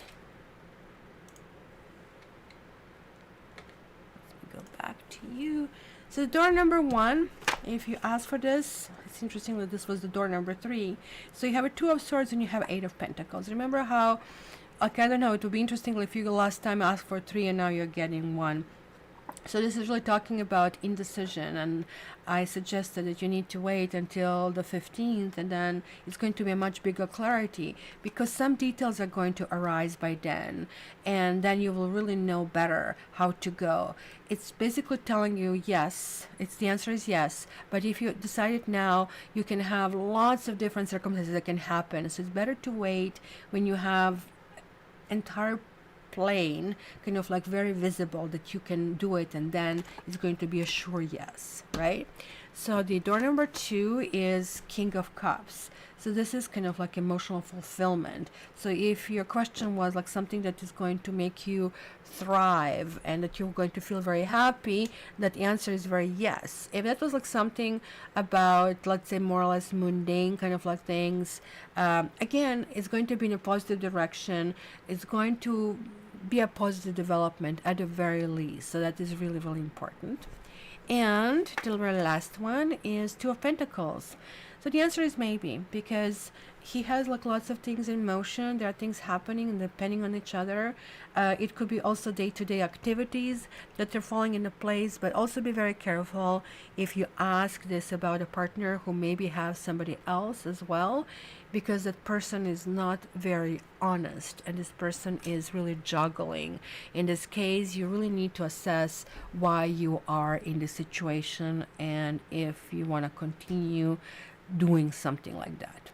Let's go back to you. So door number 1, if you ask for this, it's interesting that this was the door number 3. So you have a 2 of Swords and you have 8 of Pentacles. Remember how, like, I don't know, it would be interesting if you last time asked for 3 and now you're getting 1. So this is really talking about indecision, and I suggested that you need to wait until the 15th, and then it's going to be a much bigger clarity, because some details are going to arise by then, and then you will really know better how to go. It's basically telling you yes, the answer is yes, but if you decide it now, you can have lots of different circumstances that can happen. So it's better to wait when you have entire plane kind of like very visible that you can do it, and then it's going to be a sure yes, right? So the door number 2 is King of Cups. So this is kind of like emotional fulfillment. So if your question was like something that is going to make you thrive and that you're going to feel very happy, that answer is very yes. If that was like something about, let's say, more or less mundane kind of like things, again, it's going to be in a positive direction. It's going to be a positive development at the very least. So that is really, really important. And the very last one is Two of Pentacles. So the answer is maybe, because he has like lots of things in motion. There are things happening and depending on each other. It could be also day-to-day activities that are falling into place, but also be very careful if you ask this about a partner who maybe has somebody else as well, because that person is not very honest and this person is really juggling. In this case, you really need to assess why you are in this situation and if you want to continue doing something like that.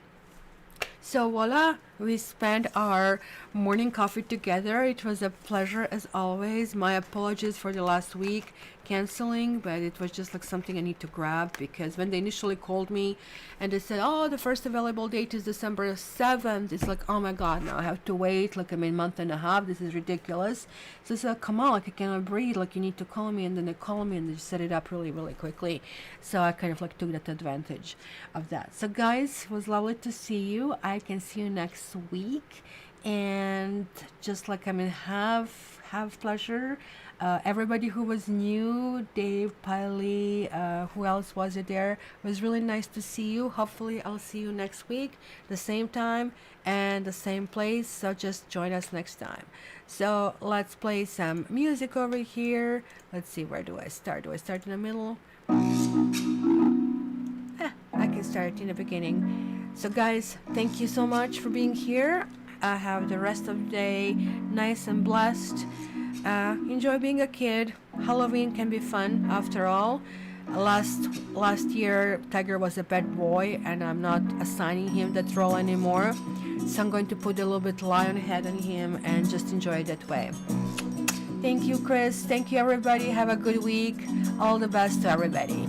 So voila, we spent our morning coffee together. It was a pleasure as always. My apologies for the last week canceling, but it was just like something I need to grab, because when they initially called me and they said, oh, the first available date is December 7th, it's like, oh my god, now I have to wait like month and a half. This is ridiculous. So it's like, come on, like I cannot breathe, like you need to call me. And then they call me and they set it up really, really quickly. So I kind of like took that advantage of that. So guys, it was lovely to see you. I can see you next week, and just like have pleasure. Everybody who was new, Dave, Piley, who else was it there? It was really nice to see you. Hopefully I'll see you next week, the same time and the same place. So just join us next time. So let's play some music over here. Let's see, where do I start? Do I start in the middle? I can start in the beginning. So guys, thank you so much for being here. I have the rest of the day nice and blessed. Enjoy being a kid. Halloween can be fun after all. Last year Tiger was a bad boy, and I'm not assigning him that role anymore. So I'm going to put a little bit lion head on him and just enjoy it that way. Thank you, Chris. Thank you, everybody. Have a good week. All the best to everybody.